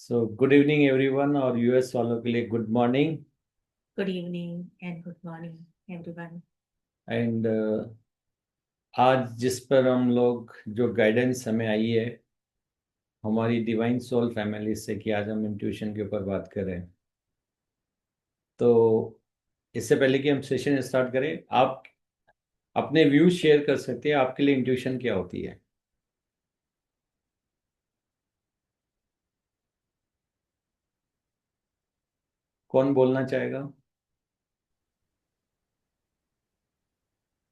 So good evening everyone और US वालों के लिए good morning. Good evening and good morning, everyone. And आज जिस पर हम लोग जो गाइडेंस हमें आई है हमारी डिवाइन सोल फैमिली से कि आज हम इंट्यूशन के ऊपर बात करें। तो इससे पहले कि हम सेशन स्टार्ट करें, आप अपने व्यूज शेयर कर सकते हैं। आपके लिए इंट्यूशन क्या होती है? कौन बोलना चाहेगा?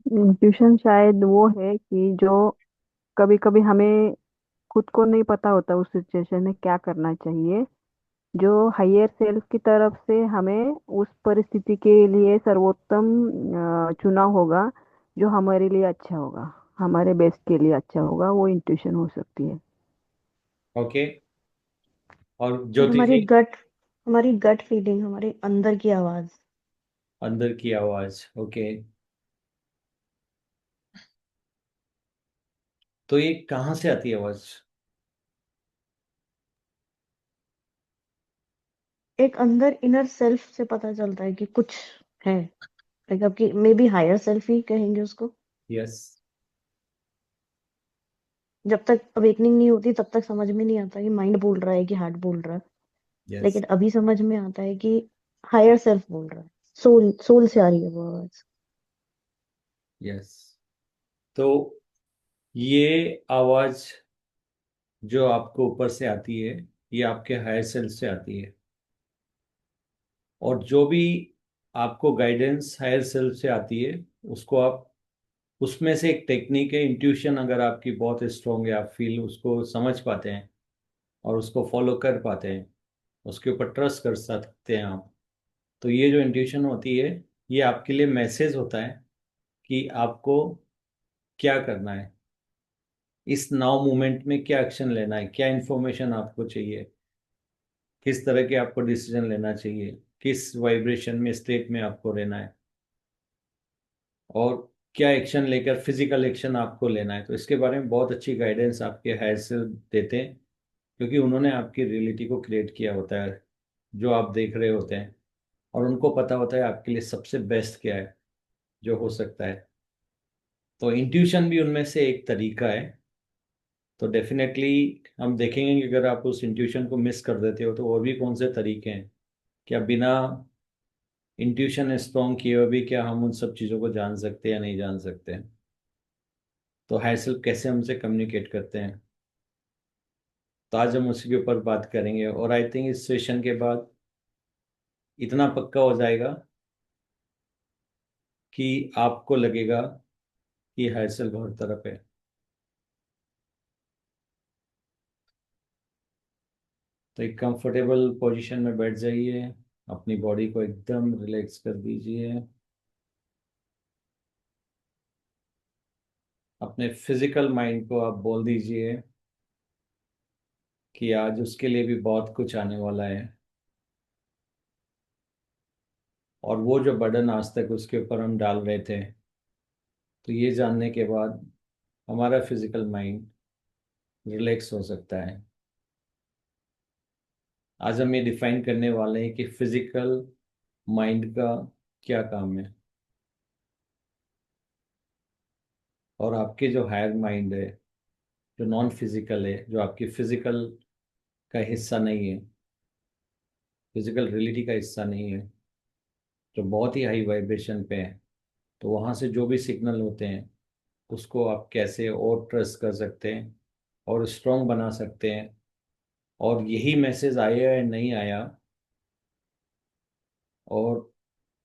ट्यूशन शायद वो है कि जो कभी कभी हमें खुद को नहीं पता होता उस सिचुएशन में क्या करना चाहिए। जो हायर सेल्फ की तरफ से हमें उस परिस्थिति के लिए सर्वोत्तम चुनाव होगा, जो हमारे लिए अच्छा होगा, हमारे बेस्ट के लिए अच्छा होगा, वो इंट्यूशन हो सकती है। ओके। और और ज्योति जी? हमारी गट फीलिंग, हमारे अंदर की आवाज। अंदर की आवाज। ओके। तो ये कहाँ से आती है आवाज? एक अंदर इनर सेल्फ से पता चलता है कि कुछ है। लाइक आपकी मे बी हायर सेल्फ ही कहेंगे उसको। यस। जब तक अवेकनिंग नहीं होती तब तक समझ में नहीं आता कि माइंड बोल रहा है कि हार्ट बोल रहा है। यस। लेकिन अभी समझ में आता है कि हायर सेल्फ बोल रहा है। सोल सोल से आ रही है वो आवाज। यस। तो ये आवाज जो आपको ऊपर से आती है ये आपके हायर सेल्फ से आती है। और जो भी आपको गाइडेंस हायर सेल्फ से आती है उसको आप, उसमें से एक टेक्निक है इंट्यूशन। अगर आपकी बहुत स्ट्रांग है, आप फील उसको समझ पाते हैं और उसको फॉलो कर पाते हैं, उसके ऊपर ट्रस्ट कर सकते हैं आप। तो ये जो इंट्यूशन होती है ये आपके लिए मैसेज होता है कि आपको क्या करना है, इस नाउ मोमेंट में क्या एक्शन लेना है, क्या इंफॉर्मेशन आपको चाहिए, किस तरह के आपको डिसीजन लेना चाहिए, किस वाइब्रेशन में स्टेट में आपको रहना है, और क्या एक्शन लेकर फिजिकल एक्शन आपको लेना है। तो इसके बारे में बहुत अच्छी गाइडेंस आपके हायर से देते हैं, क्योंकि उन्होंने आपकी रियलिटी को क्रिएट किया होता है जो आप देख रहे होते हैं। और उनको पता होता है आपके लिए सबसे बेस्ट क्या है जो हो सकता है। तो इंट्यूशन भी उनमें से एक तरीका है। तो डेफिनेटली हम देखेंगे कि अगर आप उस इंट्यूशन को मिस कर देते हो तो और भी कौन से तरीके हैं। क्या बिना इंट्यूशन स्ट्रॉन्ग किए हुए भी क्या हम उन सब चीज़ों को जान सकते हैं या नहीं जान सकते हैं? तो हायर सेल्फ कैसे हमसे कम्युनिकेट करते हैं, तो आज हम उसी के ऊपर बात करेंगे। और आई थिंक इस सेशन के बाद इतना पक्का हो जाएगा कि आपको लगेगा कि हायर सेल्फ हर तरफ है। तो एक कंफर्टेबल पोजीशन में बैठ जाइए, अपनी बॉडी को एकदम रिलैक्स कर दीजिए। अपने फिजिकल माइंड को आप बोल दीजिए कि आज उसके लिए भी बहुत कुछ आने वाला है। और वो जो बर्डन आज तक उसके ऊपर हम डाल रहे थे, तो ये जानने के बाद हमारा फिजिकल माइंड रिलैक्स हो सकता है। आज हम ये डिफाइन करने वाले हैं कि फिजिकल माइंड का क्या काम है, और आपके जो हायर माइंड है, जो नॉन फिजिकल है, जो आपकी फिजिकल का हिस्सा नहीं है, फिजिकल रियलिटी का हिस्सा नहीं है, जो बहुत ही हाई वाइब्रेशन पे है। तो वहाँ से जो भी सिग्नल होते हैं उसको आप कैसे और ट्रस्ट कर सकते हैं और स्ट्रॉन्ग बना सकते हैं। और यही मैसेज आया या नहीं आया, और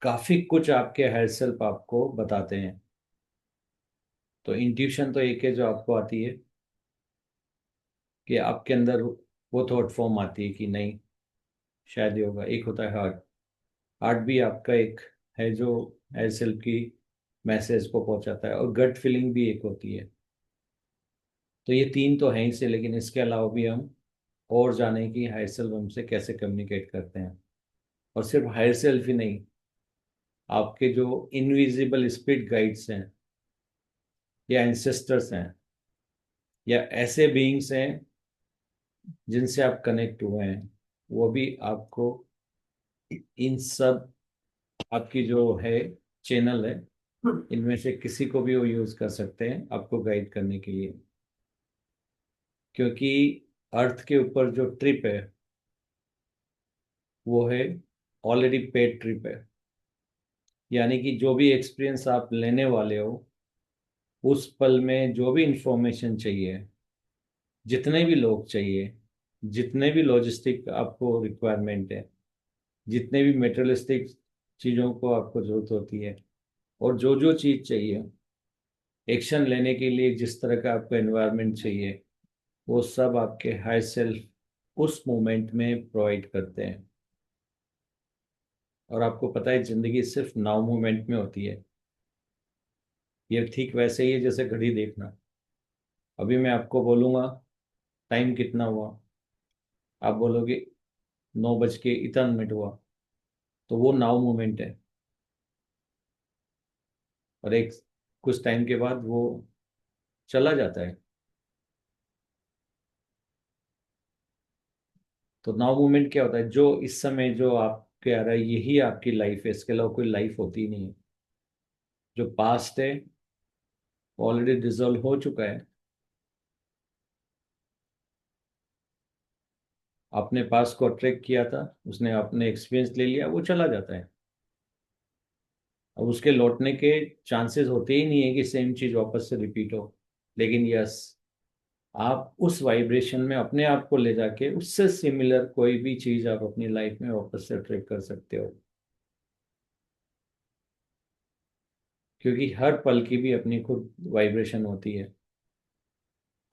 काफ़ी कुछ आपके हायर सेल्फ आपको बताते हैं। तो इंट्यूशन तो एक है जो आपको आती है कि आपके अंदर वो थॉट फॉर्म आती है कि नहीं, शायद ये होगा। एक होता है हार्ट। हार्ट भी आपका एक है जो हायर सेल्फ की मैसेज को पहुंचाता है। और गट फीलिंग भी एक होती है। तो ये तीन तो हैं ही से, लेकिन इसके अलावा भी हम और जाने कि हायर सेल्फ हमसे कैसे कम्युनिकेट करते हैं। और सिर्फ हायर सेल्फ ही नहीं, आपके जो इनविजिबल स्पिरिट गाइड्स हैं या एंसेस्टर्स हैं या ऐसे बीइंग्स हैं जिनसे आप कनेक्ट हुए हैं, वो भी आपको इन सब आपकी जो है चैनल है, इनमें से किसी को भी वो यूज कर सकते हैं आपको गाइड करने के लिए। क्योंकि अर्थ के ऊपर जो ट्रिप है वो है ऑलरेडी पेड ट्रिप है। यानी कि जो भी एक्सपीरियंस आप लेने वाले हो, उस पल में जो भी इंफॉर्मेशन चाहिए, जितने भी लोग चाहिए, जितने भी लॉजिस्टिक आपको रिक्वायरमेंट है, जितने भी मेटेरियलिस्टिक चीज़ों को आपको जरूरत होती है, और जो जो चीज़ चाहिए एक्शन लेने के लिए, जिस तरह का आपको एनवायरनमेंट चाहिए, वो सब आपके हाई सेल्फ उस मोमेंट में प्रोवाइड करते हैं। और आपको पता है जिंदगी सिर्फ नाउ मोमेंट में होती है। ये ठीक वैसे ही है जैसे घड़ी देखना। अभी मैं आपको बोलूँगा टाइम कितना हुआ, आप बोलोगे 9:51 हुआ, तो वो नाउ मोमेंट है। और एक कुछ टाइम के बाद वो चला जाता है। तो नाउ मोमेंट क्या होता है? जो इस समय जो आप कह रहे हैं यही आपकी लाइफ है, इसके अलावा कोई लाइफ होती ही नहीं है। जो पास्ट है ऑलरेडी डिजोल्व हो चुका है। आपने पास्ट को अट्रैक्ट किया था, उसने आपने एक्सपीरियंस ले लिया, वो चला जाता है। अब उसके लौटने के चांसेस होते ही नहीं है कि सेम चीज वापस से रिपीट हो। लेकिन यस, आप उस वाइब्रेशन में अपने आप को ले जाके उससे सिमिलर कोई भी चीज आप अपनी लाइफ में वापस से अट्रैक्ट कर सकते हो। क्योंकि हर पल की भी अपनी खुद वाइब्रेशन होती है।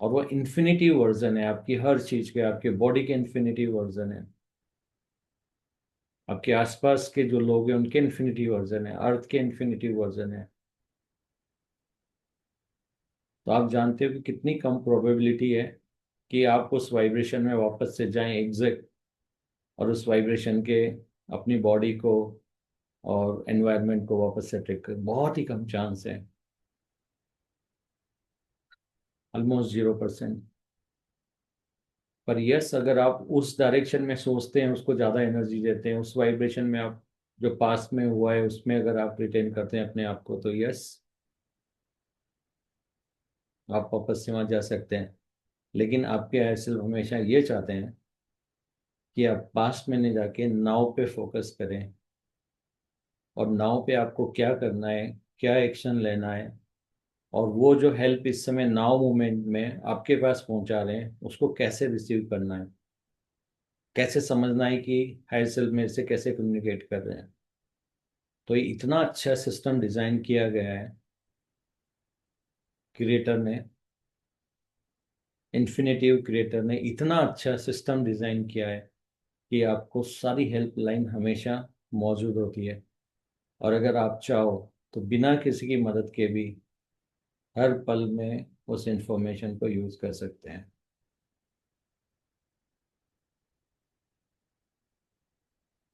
और वो इन्फिनिटी वर्जन है आपकी हर चीज के, आपके बॉडी के इन्फिनिटी वर्जन है, आपके आसपास के जो लोग हैं उनके इन्फिनिटी वर्जन है, अर्थ के इन्फिनिटी वर्जन है। तो आप जानते हो कि कितनी कम प्रोबेबिलिटी है कि आप उस वाइब्रेशन में वापस से जाएं एग्जैक्ट, और उस वाइब्रेशन के अपनी बॉडी को और एनवायरनमेंट को वापस से अट्रैक्ट करें। बहुत ही कम चांस है, ऑलमोस्ट 0%। पर यस, अगर आप उस डायरेक्शन में सोचते हैं, उसको ज़्यादा एनर्जी देते हैं, उस वाइब्रेशन में आप जो पास्ट में हुआ है उसमें अगर आप रिटेन करते हैं अपने आप को, तो यस, आप वापस से वहाँ जा सकते हैं। लेकिन आपके हायर सेल्फ हमेशा ये चाहते हैं कि आप पास्ट में नहीं जाके नाव पे फोकस करें। और नाव पे आपको क्या करना है, क्या एक्शन लेना है, और वो जो हेल्प इस समय नाव मोमेंट में आपके पास पहुंचा रहे हैं उसको कैसे रिसीव करना है, कैसे समझना है कि हायर सेल्फ मेरे से कैसे कम्युनिकेट कर रहे हैं। तो ये इतना अच्छा सिस्टम डिजाइन किया गया है क्रिएटर ने, इन्फिनेटिव क्रिएटर ने इतना अच्छा सिस्टम डिजाइन किया है कि आपको सारी हेल्प लाइन हमेशा मौजूद होती है। और अगर आप चाहो तो बिना किसी की मदद के भी हर पल में उस इंफॉर्मेशन को यूज कर सकते हैं।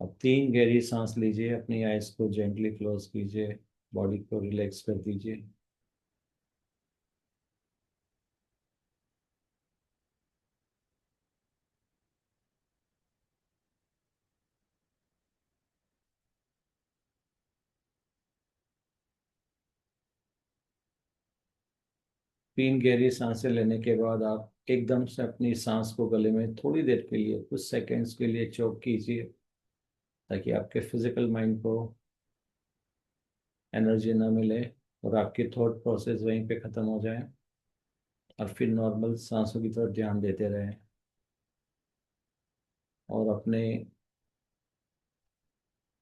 अब 3 गहरी सांस लीजिए, अपनी आइज को जेंटली क्लोज कीजिए, बॉडी को रिलैक्स कर दीजिए। 3 गहरी सांसें लेने के बाद आप एकदम से अपनी सांस को गले में थोड़ी देर के लिए, कुछ सेकेंड्स के लिए चोक कीजिए, ताकि आपके फिजिकल माइंड को एनर्जी ना मिले और आपकी थॉट प्रोसेस वहीं पे ख़त्म हो जाए। और फिर नॉर्मल सांसों की तरफ ध्यान देते रहें। और अपने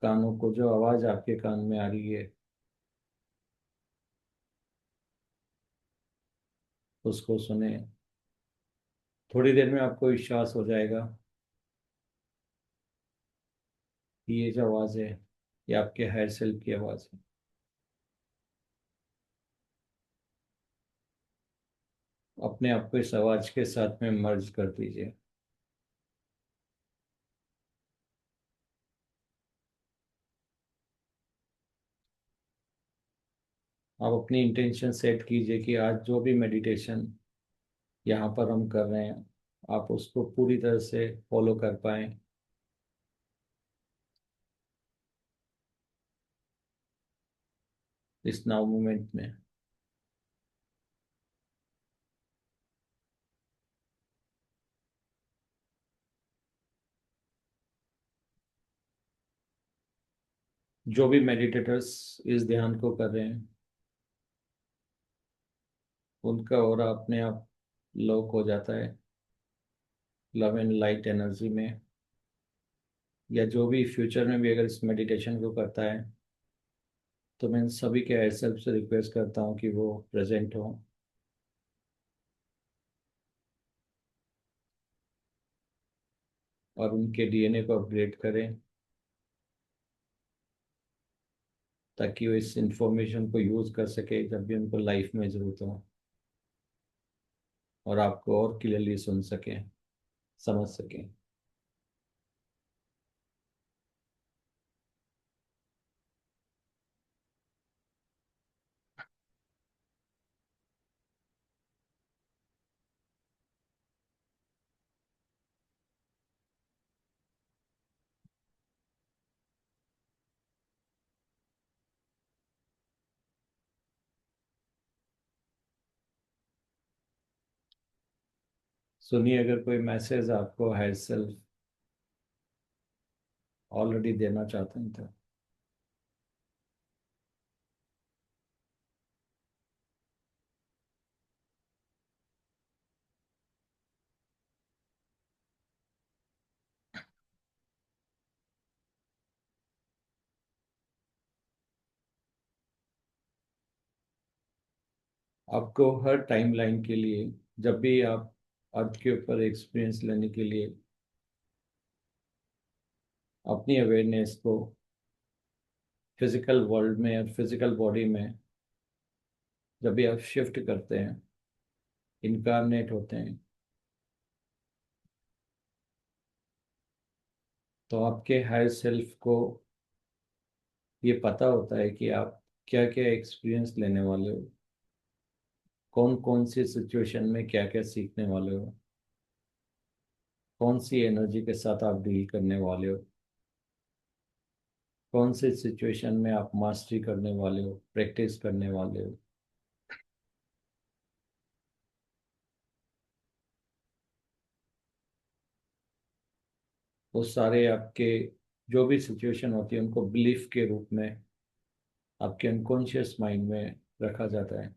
कानों को, जो आवाज़ आपके कान में आ रही है, उसको सुने। थोड़ी देर में आपको विश्वास हो जाएगा कि ये जो आवाज़ है ये आपके हायर सेल्फ की आवाज़ है। अपने आप को इस आवाज़ के साथ में मर्ज कर दीजिए। आप अपनी इंटेंशन सेट कीजिए कि आज जो भी मेडिटेशन यहाँ पर हम कर रहे हैं, आप उसको पूरी तरह से फॉलो कर पाएँ, इस नाउ मोमेंट में। जो भी मेडिटेटर्स इस ध्यान को कर रहे हैं, उनका और अपने आप लॉक हो जाता है लव एंड लाइट एनर्जी में। या जो भी फ्यूचर में भी अगर इस मेडिटेशन को करता है, तो मैं सभी के हायर सेल्फ से रिक्वेस्ट करता हूँ कि वो प्रेजेंट हो और उनके डीएनए को अपग्रेड करें, ताकि वो इस इंफॉर्मेशन को यूज़ कर सके जब भी उनको लाइफ में ज़रूरत हो, और आपको और क्लियरली सुन सकें, समझ सकें। सुनिए, अगर कोई मैसेज आपको हायर सेल्फ ऑलरेडी देना चाहते हैं तो। आपको हर टाइम लाइन के लिए, जब भी आप अर्थ के ऊपर एक्सपीरियंस लेने के लिए अपनी अवेयरनेस को फिजिकल वर्ल्ड में और फिजिकल बॉडी में जब भी आप शिफ्ट करते हैं, इनकारनेट होते हैं, तो आपके हायर सेल्फ को ये पता होता है कि आप क्या क्या एक्सपीरियंस लेने वाले हो, कौन कौन सी सिचुएशन में क्या क्या सीखने वाले हो, कौन सी एनर्जी के साथ आप डील करने वाले हो, कौन सी सिचुएशन में आप मास्टरी करने वाले हो, प्रैक्टिस करने वाले हो। वो सारे आपके जो भी सिचुएशन होती है उनको बिलीफ के रूप में आपके अनकॉन्शियस माइंड में रखा जाता है।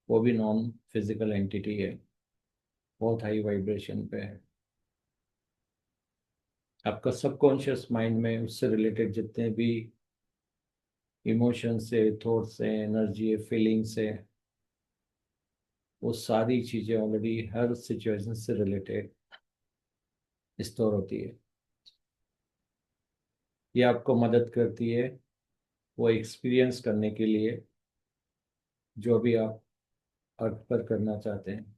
वो भी नॉन फिजिकल एंटिटी है, बहुत हाई वाइब्रेशन पे है। आपका सबकॉन्शियस माइंड में उससे रिलेटेड जितने भी इमोशंस है, थॉट्स है, एनर्जी है, फीलिंग्स है, वो सारी चीज़ें ऑलरेडी हर सिचुएशन से रिलेटेड स्टोर होती है। ये आपको मदद करती है वो एक्सपीरियंस करने के लिए जो भी आप अर्थ पर करना चाहते हैं,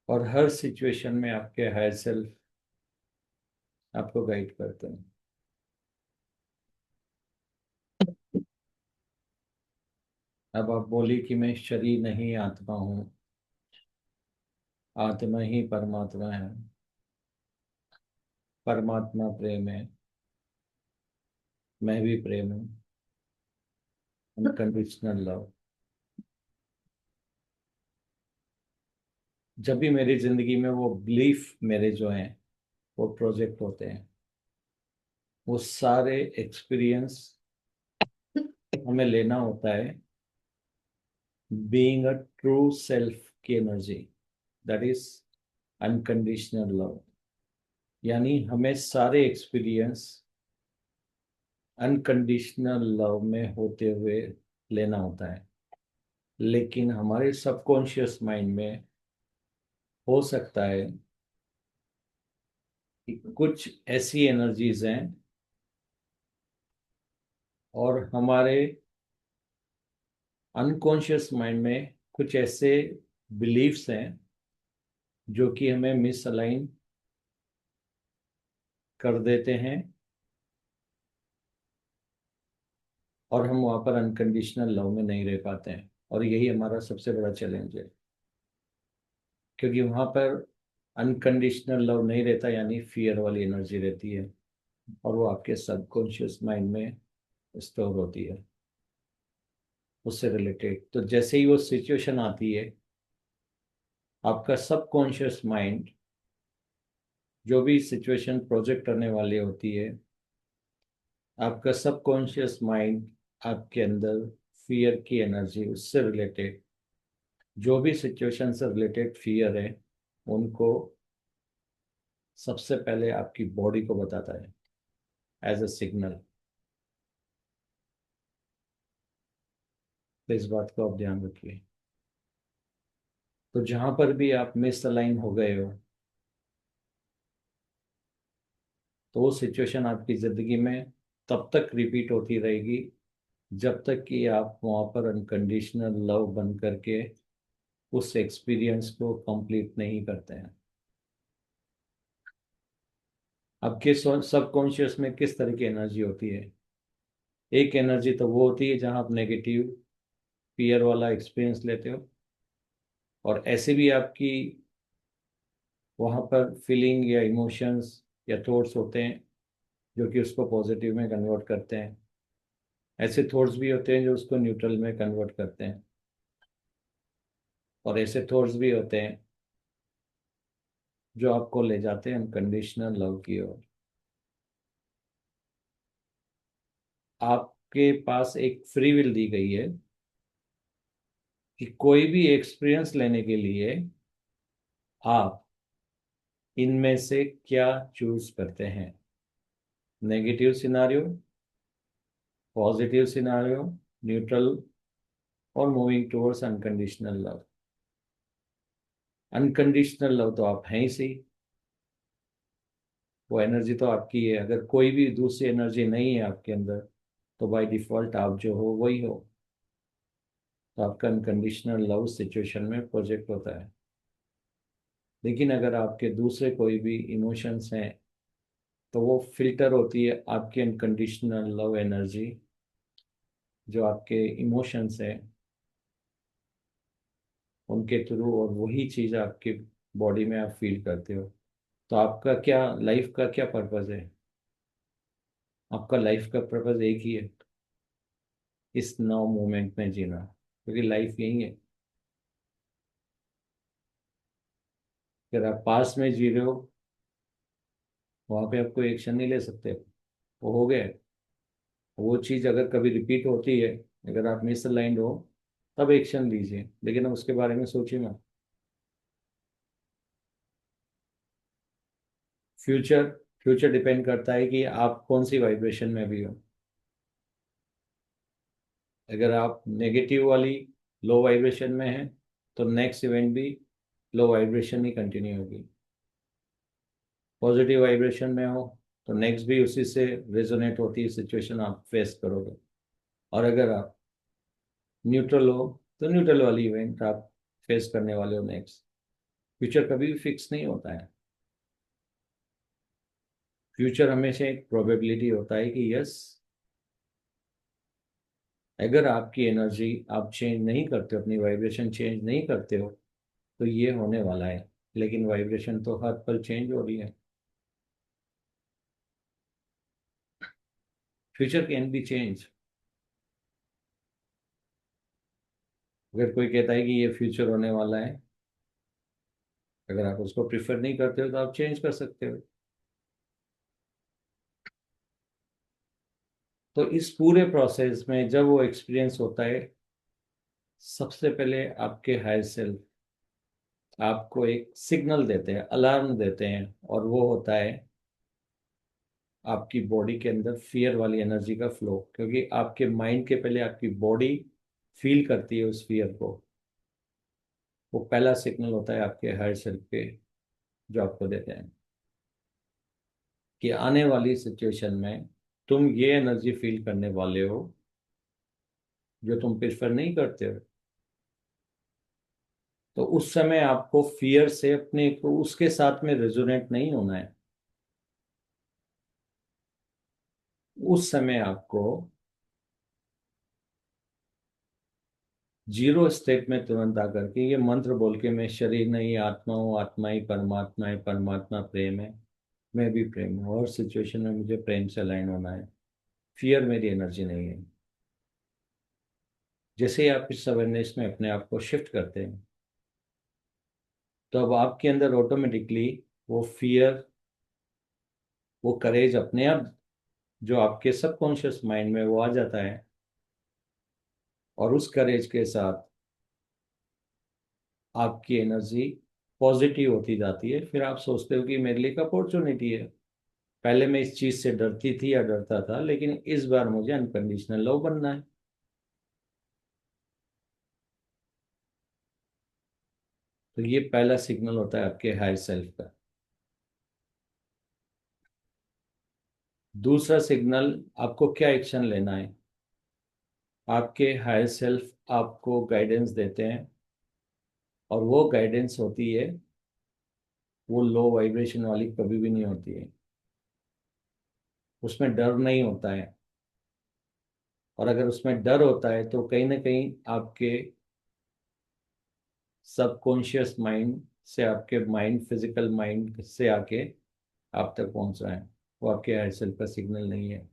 और हर सिचुएशन में आपके हायर सेल्फ आपको गाइड करते हैं। अब आप बोली कि मैं शरीर नहीं आत्मा हूँ, आत्मा ही परमात्मा है, परमात्मा प्रेम है, मैं भी प्रेम हूँ, अनकंडीशनल लव। जब भी मेरी जिंदगी में वो बिलीफ मेरे जो हैं वो प्रोजेक्ट होते हैं, वो सारे एक्सपीरियंस हमें लेना होता है बीइंग अ ट्रू सेल्फ की energy, that is unconditional love. यानी हमें सारे एक्सपीरियंस अनकंडीशनल लव में होते हुए लेना होता है। लेकिन हमारे सबकॉन्शियस माइंड में हो सकता है कि कुछ ऐसी एनर्जीज हैं और हमारे अनकॉन्शियस माइंड में कुछ ऐसे बिलीफ्स हैं जो कि हमें मिसअलाइन कर देते हैं, और हम वहाँ पर अनकंडीशनल लव में नहीं रह पाते हैं। और यही हमारा सबसे बड़ा चैलेंज है, क्योंकि वहाँ पर अनकंडीशनल लव नहीं रहता, यानी फियर वाली एनर्जी रहती है। और वो आपके सबकॉन्शियस माइंड में स्टोर होती है उससे रिलेटेड। तो जैसे ही वो सिचुएशन आती है, आपका सबकॉन्शियस माइंड जो भी सिचुएशन प्रोजेक्ट करने वाली होती है, आपका सबकॉन्शियस माइंड आपके अंदर फियर की एनर्जी, उससे रिलेटेड जो भी सिचुएशन से रिलेटेड फियर है, उनको सबसे पहले आपकी बॉडी को बताता है एज अ सिग्नल। तो इस बात को आप ध्यान रखिए। तो जहां पर भी आप मिसअलाइन हो गए हो, तो वो सिचुएशन आपकी जिंदगी में तब तक रिपीट होती रहेगी जब तक कि आप वहां पर अनकंडीशनल लव बन करके उस एक्सपीरियंस को कंप्लीट नहीं करते हैं। आपके सबकॉन्शियस में किस तरह की एनर्जी होती है? एक एनर्जी तो वो होती है जहां आप नेगेटिव फियर वाला एक्सपीरियंस लेते हो, और ऐसे भी आपकी वहां पर फीलिंग या इमोशंस या थॉट्स होते हैं जो कि उसको पॉजिटिव में कन्वर्ट करते हैं। ऐसे थॉट्स भी होते हैं जो उसको न्यूट्रल में कन्वर्ट करते हैं, और ऐसे थॉट्स भी होते हैं जो आपको ले जाते हैं अनकंडीशनल लव की ओर। आपके पास एक फ्री विल दी गई है कि कोई भी एक्सपीरियंस लेने के लिए आप इनमें से क्या चूज करते हैं? Negative scenario, positive scenario, neutral, और moving towards unconditional love. Unconditional love तो आप हैं ही सही, वो एनर्जी तो आपकी है। अगर कोई भी दूसरी एनर्जी नहीं है आपके अंदर, तो बाय डिफॉल्ट आप जो हो वही हो। तो आपका अनकंडीशनल लव सिचुएशन में प्रोजेक्ट होता है। लेकिन अगर आपके दूसरे कोई भी इमोशंस हैं, तो वो फिल्टर होती है आपकी अनकंडीशनल लव एनर्जी, जो आपके इमोशंस हैं उनके थ्रू, और वही चीज़ आपकी बॉडी में आप फील करते हो। तो आपका क्या लाइफ का क्या पर्पस है? आपका लाइफ का पर्पस एक ही है, इस नाउ मोमेंट में जीना, क्योंकि लाइफ यही है। अगर आप पास में जी रहे हो, वहां पे आप कोई एक्शन नहीं ले सकते, वो हो गया। वो चीज़ अगर कभी रिपीट होती है, अगर आप मिसअलाइंड हो, तब एक्शन लीजिए, लेकिन अब उसके बारे में सोचिए मत। फ्यूचर फ्यूचर डिपेंड करता है कि आप कौन सी वाइब्रेशन में भी हो। अगर आप नेगेटिव वाली लो वाइब्रेशन में हैं, तो नेक्स्ट इवेंट भी लो वाइब्रेशन ही कंटिन्यू होगी। पॉजिटिव वाइब्रेशन में हो, तो नेक्स्ट भी उसी से रेजोनेट होती है सिचुएशन आप फेस करोगे। और अगर आप न्यूट्रल हो, तो न्यूट्रल वाली इवेंट आप फेस करने वाले हो नेक्स्ट। फ्यूचर कभी भी फिक्स नहीं होता है। फ्यूचर हमेशा एक प्रोबेबिलिटी होता है कि यस, अगर आपकी एनर्जी आप चेंज नहीं करते हो, अपनी वाइब्रेशन चेंज नहीं करते हो, तो ये होने वाला है। लेकिन वाइब्रेशन तो हर पल चेंज हो रही है। Future can be change. अगर कोई कहता है कि ये फ्यूचर होने वाला है, अगर आप उसको प्रिफर नहीं करते हो, तो आप चेंज कर सकते हो। तो इस पूरे प्रोसेस में जब वो एक्सपीरियंस होता है, सबसे पहले आपके हायर सेल्फ आपको एक सिग्नल देते हैं, अलार्म देते हैं, और वो होता है आपकी बॉडी के अंदर फियर वाली एनर्जी का फ्लो। क्योंकि आपके माइंड के पहले आपकी बॉडी फील करती है उस फियर को। वो पहला सिग्नल होता है आपके हायर सेल्फ के, जो आपको देते हैं कि आने वाली सिचुएशन में तुम ये एनर्जी फील करने वाले हो जो तुम प्रेफर नहीं करते हो। तो उस समय आपको फियर से अपने को उसके साथ में रेजोनेट नहीं होना है। उस समय आपको जीरो स्टेट में तुरंत आकर के ये मंत्र बोल के, मैं शरीर नहीं आत्मा हूँ, आत्मा ही परमात्मा है, परमात्मा प्रेम है, मैं भी प्रेम हूँ, हर सिचुएशन में मुझे प्रेम से अलाइन होना है। फियर मेरी एनर्जी नहीं है। जैसे ही आप इस अवेयरनेस में अपने आप को शिफ्ट करते हैं, तो अब आपके अंदर ऑटोमेटिकली वो फियर, वो करेज अपने आप जो आपके सबकॉन्शियस माइंड में वो आ जाता है। और उस करेज के साथ आपकी एनर्जी पॉजिटिव होती जाती है। फिर आप सोचते हो कि मेरे लिए एक अपॉर्चुनिटी है। पहले मैं इस चीज से डरती थी या डरता था, लेकिन इस बार मुझे अनकंडीशनल लव बनना है। तो ये पहला सिग्नल होता है आपके हायर सेल्फ का। दूसरा सिग्नल, आपको क्या एक्शन लेना है। आपके हायर सेल्फ आपको गाइडेंस देते हैं, और वो गाइडेंस होती है, वो लो वाइब्रेशन वाली कभी भी नहीं होती है। उसमें डर नहीं होता है। और अगर उसमें डर होता है तो कहीं ना कहीं आपके सबकॉन्शियस माइंड से, आपके माइंड, फिजिकल माइंड से आके आप तक पहुंच रहा है। वो आपके हायर सेल्फ का सिग्नल नहीं है।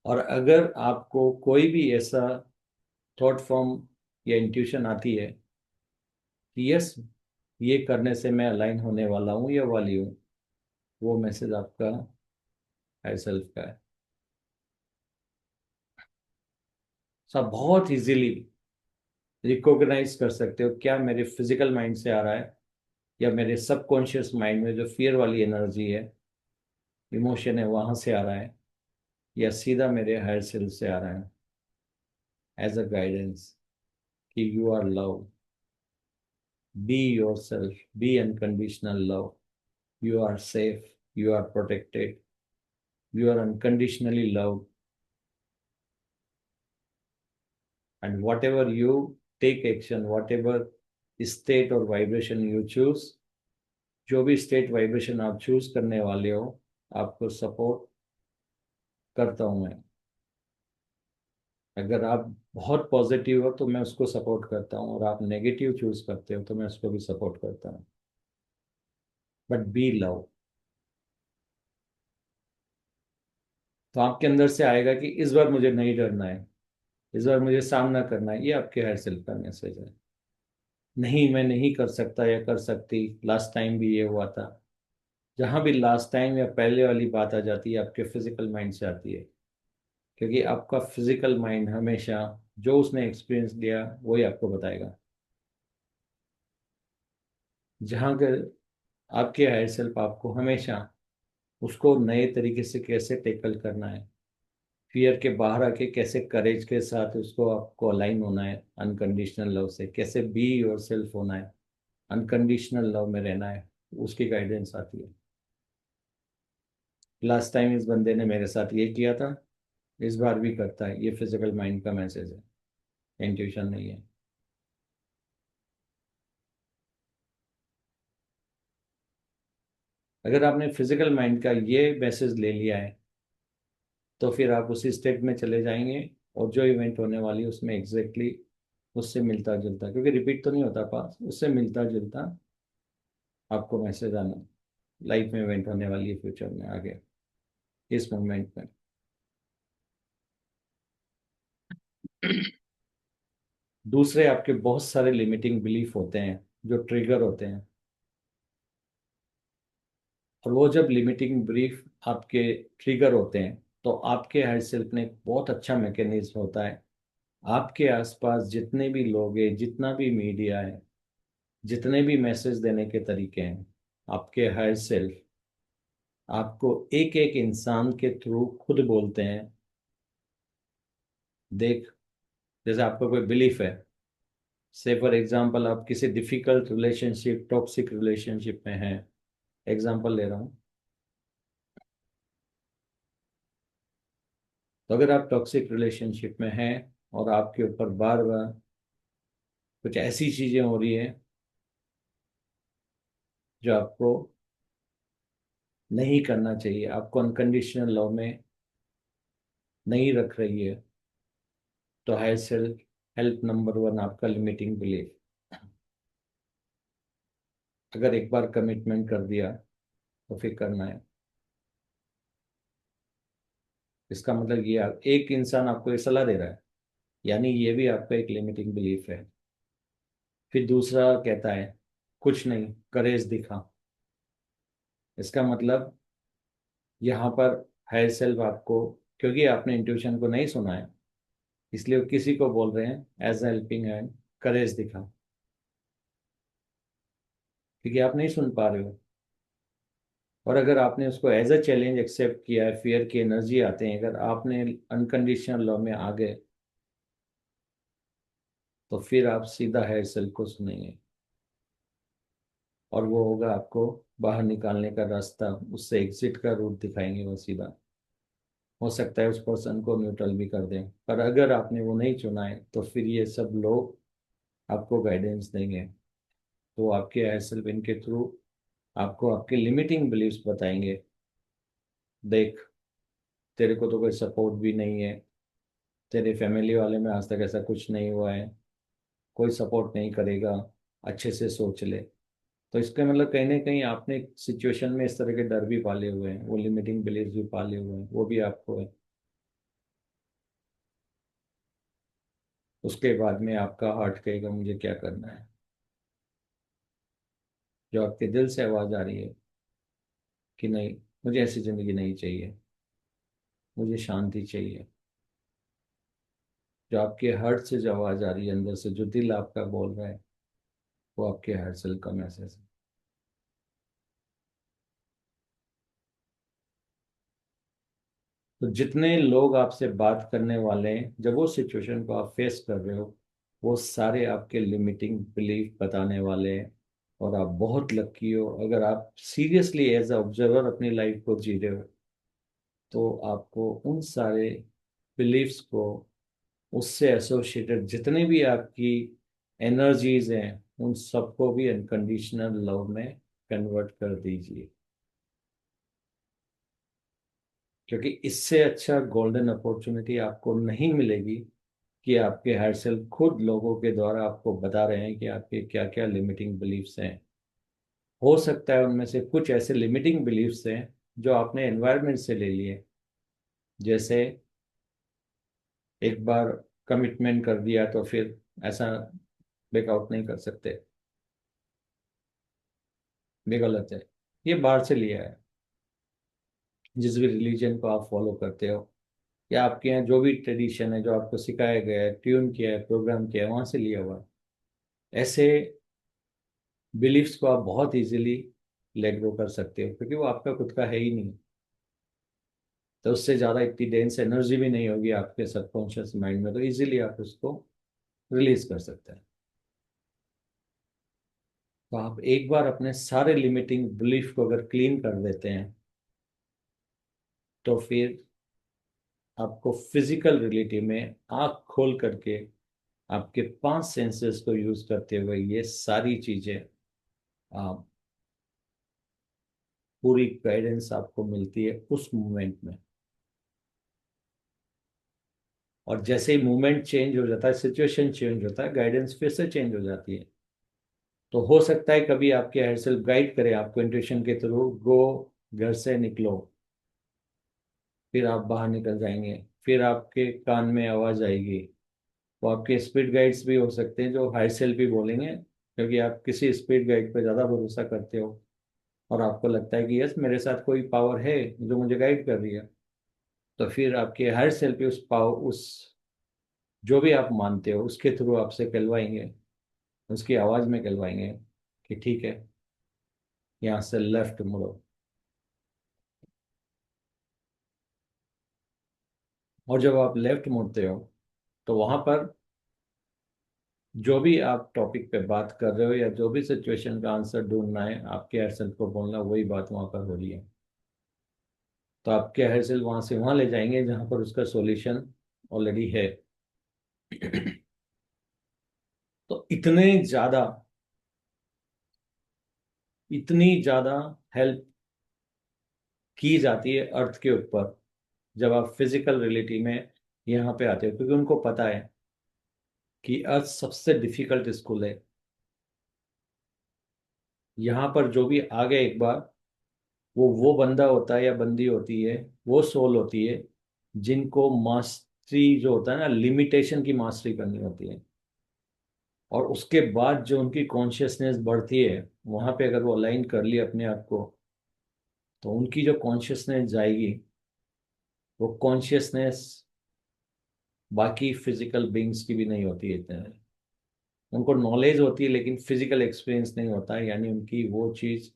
और अगर आपको कोई भी ऐसा थॉट फॉर्म या इंट्यूशन आती है कि यस, ये करने से मैं अलाइन होने वाला हूँ या वाली हूँ, वो मैसेज आपका हायर सेल्फ का है। सब बहुत इजीली रिकॉग्नाइज कर सकते हो, क्या मेरे फिजिकल माइंड से आ रहा है, या मेरे सबकॉन्शियस माइंड में जो फियर वाली एनर्जी है, इमोशन है, वहां से आ रहा है, या सीधा मेरे हायर सेल्फ से आ रहा है एज अ गाइडेंस कि you are love, be yourself, be unconditional love, you are safe, you are protected, you are unconditionally loved, and whatever you take action, whatever state or vibration you choose, जो भी state vibration आप choose करने वाले हो, आपको support करता हूं मैं। अगर आप बहुत पॉजिटिव हो तो मैं उसको सपोर्ट करता हूँ, और आप नेगेटिव चूज करते हो तो मैं उसको भी सपोर्ट करता हूँ। But be love. तो आपके अंदर से आएगा कि इस बार मुझे नहीं डरना है, इस बार मुझे सामना करना है। ये आपके हायर सेल्फ का मैसेज है। नहीं, मैं नहीं कर सकता या कर सकती, लास्ट टाइम भी ये हुआ था। जहां भी लास्ट टाइम या पहले वाली बात आ जाती है, आपके फिजिकल माइंड से आती है। क्योंकि आपका फिजिकल माइंड हमेशा जो उसने एक्सपीरियंस लिया वही आपको बताएगा। जहाँ के आपके हायर सेल्फ आपको हमेशा उसको नए तरीके से कैसे टेकल करना है, फियर के बाहर आके कैसे करेज के साथ उसको आपको अलाइन होना है, अनकंडीशनल लव से कैसे बी योर सेल्फ होना है, अनकंडीशनल लव में रहना है, उसकी गाइडेंस आती है। लास्ट टाइम इस बंदे ने मेरे साथ ये किया था, इस बार भी करता है। ये फिजिकल माइंड का मैसेज है, इंट्यूशन नहीं है। अगर आपने फिजिकल माइंड का ये मैसेज ले लिया है, तो फिर आप उसी स्टेट में चले जाएंगे, और जो इवेंट होने वाली है उसमें एग्जैक्टली उससे मिलता जुलता, क्योंकि रिपीट तो नहीं होता पास, उससे मिलता जुलता आपको मैसेज आना लाइफ में इवेंट होने वाली है, फ्यूचर में आगे इस मोमेंट में। दूसरे आपके बहुत सारे लिमिटिंग बिलीफ होते हैं जो ट्रिगर होते हैं। और वो जब लिमिटिंग बिलीफ आपके ट्रिगर होते हैं, तो आपके हायर सेल्फ ने एक बहुत अच्छा मैकेनिज्म होता है। आपके आसपास जितने भी लोग हैं, जितना भी मीडिया है, जितने भी मैसेज देने के तरीके हैं, आपके हायर सेल्फ आपको एक एक इंसान के थ्रू खुद बोलते हैं। देख, जैसे आपका कोई बिलीफ है, से फॉर एग्जांपल आप किसी डिफिकल्ट रिलेशनशिप, टॉक्सिक रिलेशनशिप में हैं, एग्जांपल ले रहा हूँ। तो अगर आप टॉक्सिक रिलेशनशिप में हैं और आपके ऊपर बार बार कुछ ऐसी चीजें हो रही है जो आपको नहीं करना चाहिए, आपको अनकंडीशनल लव में नहीं रख रही है, तो higher self help number one आपका लिमिटिंग बिलीफ। अगर एक बार कमिटमेंट कर दिया तो फिर करना है। इसका मतलब ये एक इंसान आपको ये सलाह दे रहा है, यानी ये भी आपका एक लिमिटिंग बिलीफ है। फिर दूसरा कहता है कुछ नहीं, करेज दिखा। इसका मतलब यहाँ पर हायर सेल्फ आपको, क्योंकि आपने इंट्यूशन को नहीं सुना है, इसलिए वो किसी को बोल रहे हैं एज अ हेल्पिंग हैंड, करेज दिखा, क्योंकि आप नहीं सुन पा रहे हो। और अगर आपने उसको एज अ चैलेंज एक्सेप्ट किया है, फियर की एनर्जी आते हैं, अगर आपने अनकंडीशनल लव में आ गए, तो फिर आप सीधा हायर सेल्फ को सुनेंगे, और वो होगा आपको बाहर निकालने का रास्ता, उससे एग्जिट का रूट दिखाएंगे वो सीधा। हो सकता है उस पर्सन को न्यूट्रल भी कर दें, पर अगर आपने वो नहीं चुना है तो फिर ये सब लोग आपको गाइडेंस देंगे। तो आपके हायर सेल्फ इनके थ्रू आपको आपके लिमिटिंग बिलीव्स बताएंगे। देख, तेरे को तो कोई सपोर्ट भी नहीं है, तेरे फैमिली वाले में आज तक ऐसा कुछ नहीं हुआ है, कोई सपोर्ट नहीं करेगा, अच्छे से सोच ले। तो इसका मतलब कहीं ना कहीं आपने सिचुएशन में इस तरह के डर भी पाले हुए हैं, वो लिमिटिंग बिलीव्स भी पाले हुए हैं, वो भी आपको है। उसके बाद में आपका हार्ट कहेगा मुझे क्या करना है। जो आपके दिल से आवाज आ रही है कि नहीं, मुझे ऐसी जिंदगी नहीं चाहिए, मुझे शांति चाहिए। जो आपके हार्ट से जो आवाज आ रही है अंदर से, जो दिल आपका बोल रहा है, वो आपके हार्ट सेल का मैसेज है। तो जितने लोग आपसे बात करने वाले हैं, जब वो सिचुएशन को आप फेस कर रहे हो, वो सारे आपके लिमिटिंग बिलीफ बताने वाले हैं। और आप बहुत लकी हो, अगर आप सीरियसली एज अ ऑब्जर्वर अपनी लाइफ को जी रहे हो, तो आपको उन सारे बिलीफ्स को, उससे एसोसिएटेड जितने भी आपकी एनर्जीज हैं, उन सबको भी अनकंडीशनल लव में कन्वर्ट कर दीजिए। क्योंकि इससे अच्छा गोल्डन अपॉर्चुनिटी आपको नहीं मिलेगी कि आपके हायर सेल्फ खुद लोगों के द्वारा आपको बता रहे हैं कि आपके क्या क्या लिमिटिंग बिलीफ्स हैं। हो सकता है उनमें से कुछ ऐसे लिमिटिंग बिलीफ्स हैं जो आपने एनवायरनमेंट से ले लिए। जैसे एक बार कमिटमेंट कर दिया तो फिर ऐसा ब्रेकआउट नहीं कर सकते, भी गलत है। ये बाहर से लिया है, जिस भी रिलीजन को आप फॉलो करते हो, या आपके यहाँ जो भी ट्रेडिशन है, जो आपको सिखाया गया है, ट्यून किया है, प्रोग्राम किया है, वहां से लिया हुआ है। ऐसे बिलीफ्स को आप बहुत इजीली लेट गो कर सकते हो, क्योंकि वो आपका खुद का है ही नहीं। तो उससे ज़्यादा इतनी डेंस एनर्जी भी नहीं होगी आपके सबकॉन्शियस माइंड में, तो इजीली आप उसको रिलीज कर सकते हैं। तो आप एक बार अपने सारे लिमिटिंग बिलीफ को अगर क्लीन कर देते हैं, तो फिर आपको फिजिकल रियलिटी में आंख खोल करके आपके 5 सेंसेस को यूज करते हुए ये सारी चीजें, आप पूरी गाइडेंस आपको मिलती है उस मोमेंट में। और जैसे ही मूवमेंट चेंज हो जाता है, सिचुएशन चेंज होता है, गाइडेंस फिर से चेंज हो जाती है। तो हो सकता है कभी आपके हायर सेल्फ गाइड करे आपको इंट्यूशन के थ्रू, गो, घर से निकलो। फिर आप बाहर निकल जाएंगे, फिर आपके कान में आवाज आएगी। वो आपके स्पिरिट गाइड्स भी हो सकते हैं जो हायर सेल्फ भी बोलेंगे, क्योंकि आप किसी स्पिरिट गाइड पर ज़्यादा भरोसा करते हो और आपको लगता है कि यस, मेरे साथ कोई पावर है जो मुझे गाइड कर रही है। तो फिर आपके हायर सेल्फ भी उस पावर, उस जो भी आप मानते हो उसके थ्रू आपसे कहलवाएंगे, उसकी आवाज़ में कहलवाएंगे कि ठीक है, यहाँ से लेफ्ट मुड़ो। और जब आप लेफ्ट मुड़ते हो, तो वहां पर जो भी आप टॉपिक पे बात कर रहे हो, या जो भी सिचुएशन का आंसर ढूंढना है, आपके हेयर सेल को बोलना, वही बात वहां पर हो रही है। तो आपके हेयर सेल वहां से वहां ले जाएंगे जहां पर उसका सॉल्यूशन ऑलरेडी है। तो इतनी ज्यादा हेल्प की जाती है अर्थ के ऊपर जब आप फिजिकल रियलिटी में यहाँ पे आते हो, क्योंकि उनको पता है कि अर्थ सबसे डिफिकल्ट स्कूल है। यहाँ पर जो भी आ गया एक बार, वो बंदा होता है या बंदी होती है, वो सोल होती है जिनको मास्टरी जो होता है ना, लिमिटेशन की मास्टरी करनी होती है। और उसके बाद जो उनकी कॉन्शियसनेस बढ़ती है, वहां पे अगर वो अलाइन कर लिए अपने आप को, तो उनकी जो कॉन्शियसनेस जाएगी, वो कॉन्शियसनेस बाकी फिजिकल बींग्स की भी नहीं होती है इतने। उनको नॉलेज होती है लेकिन फिजिकल एक्सपीरियंस नहीं होता है, यानी उनकी वो चीज,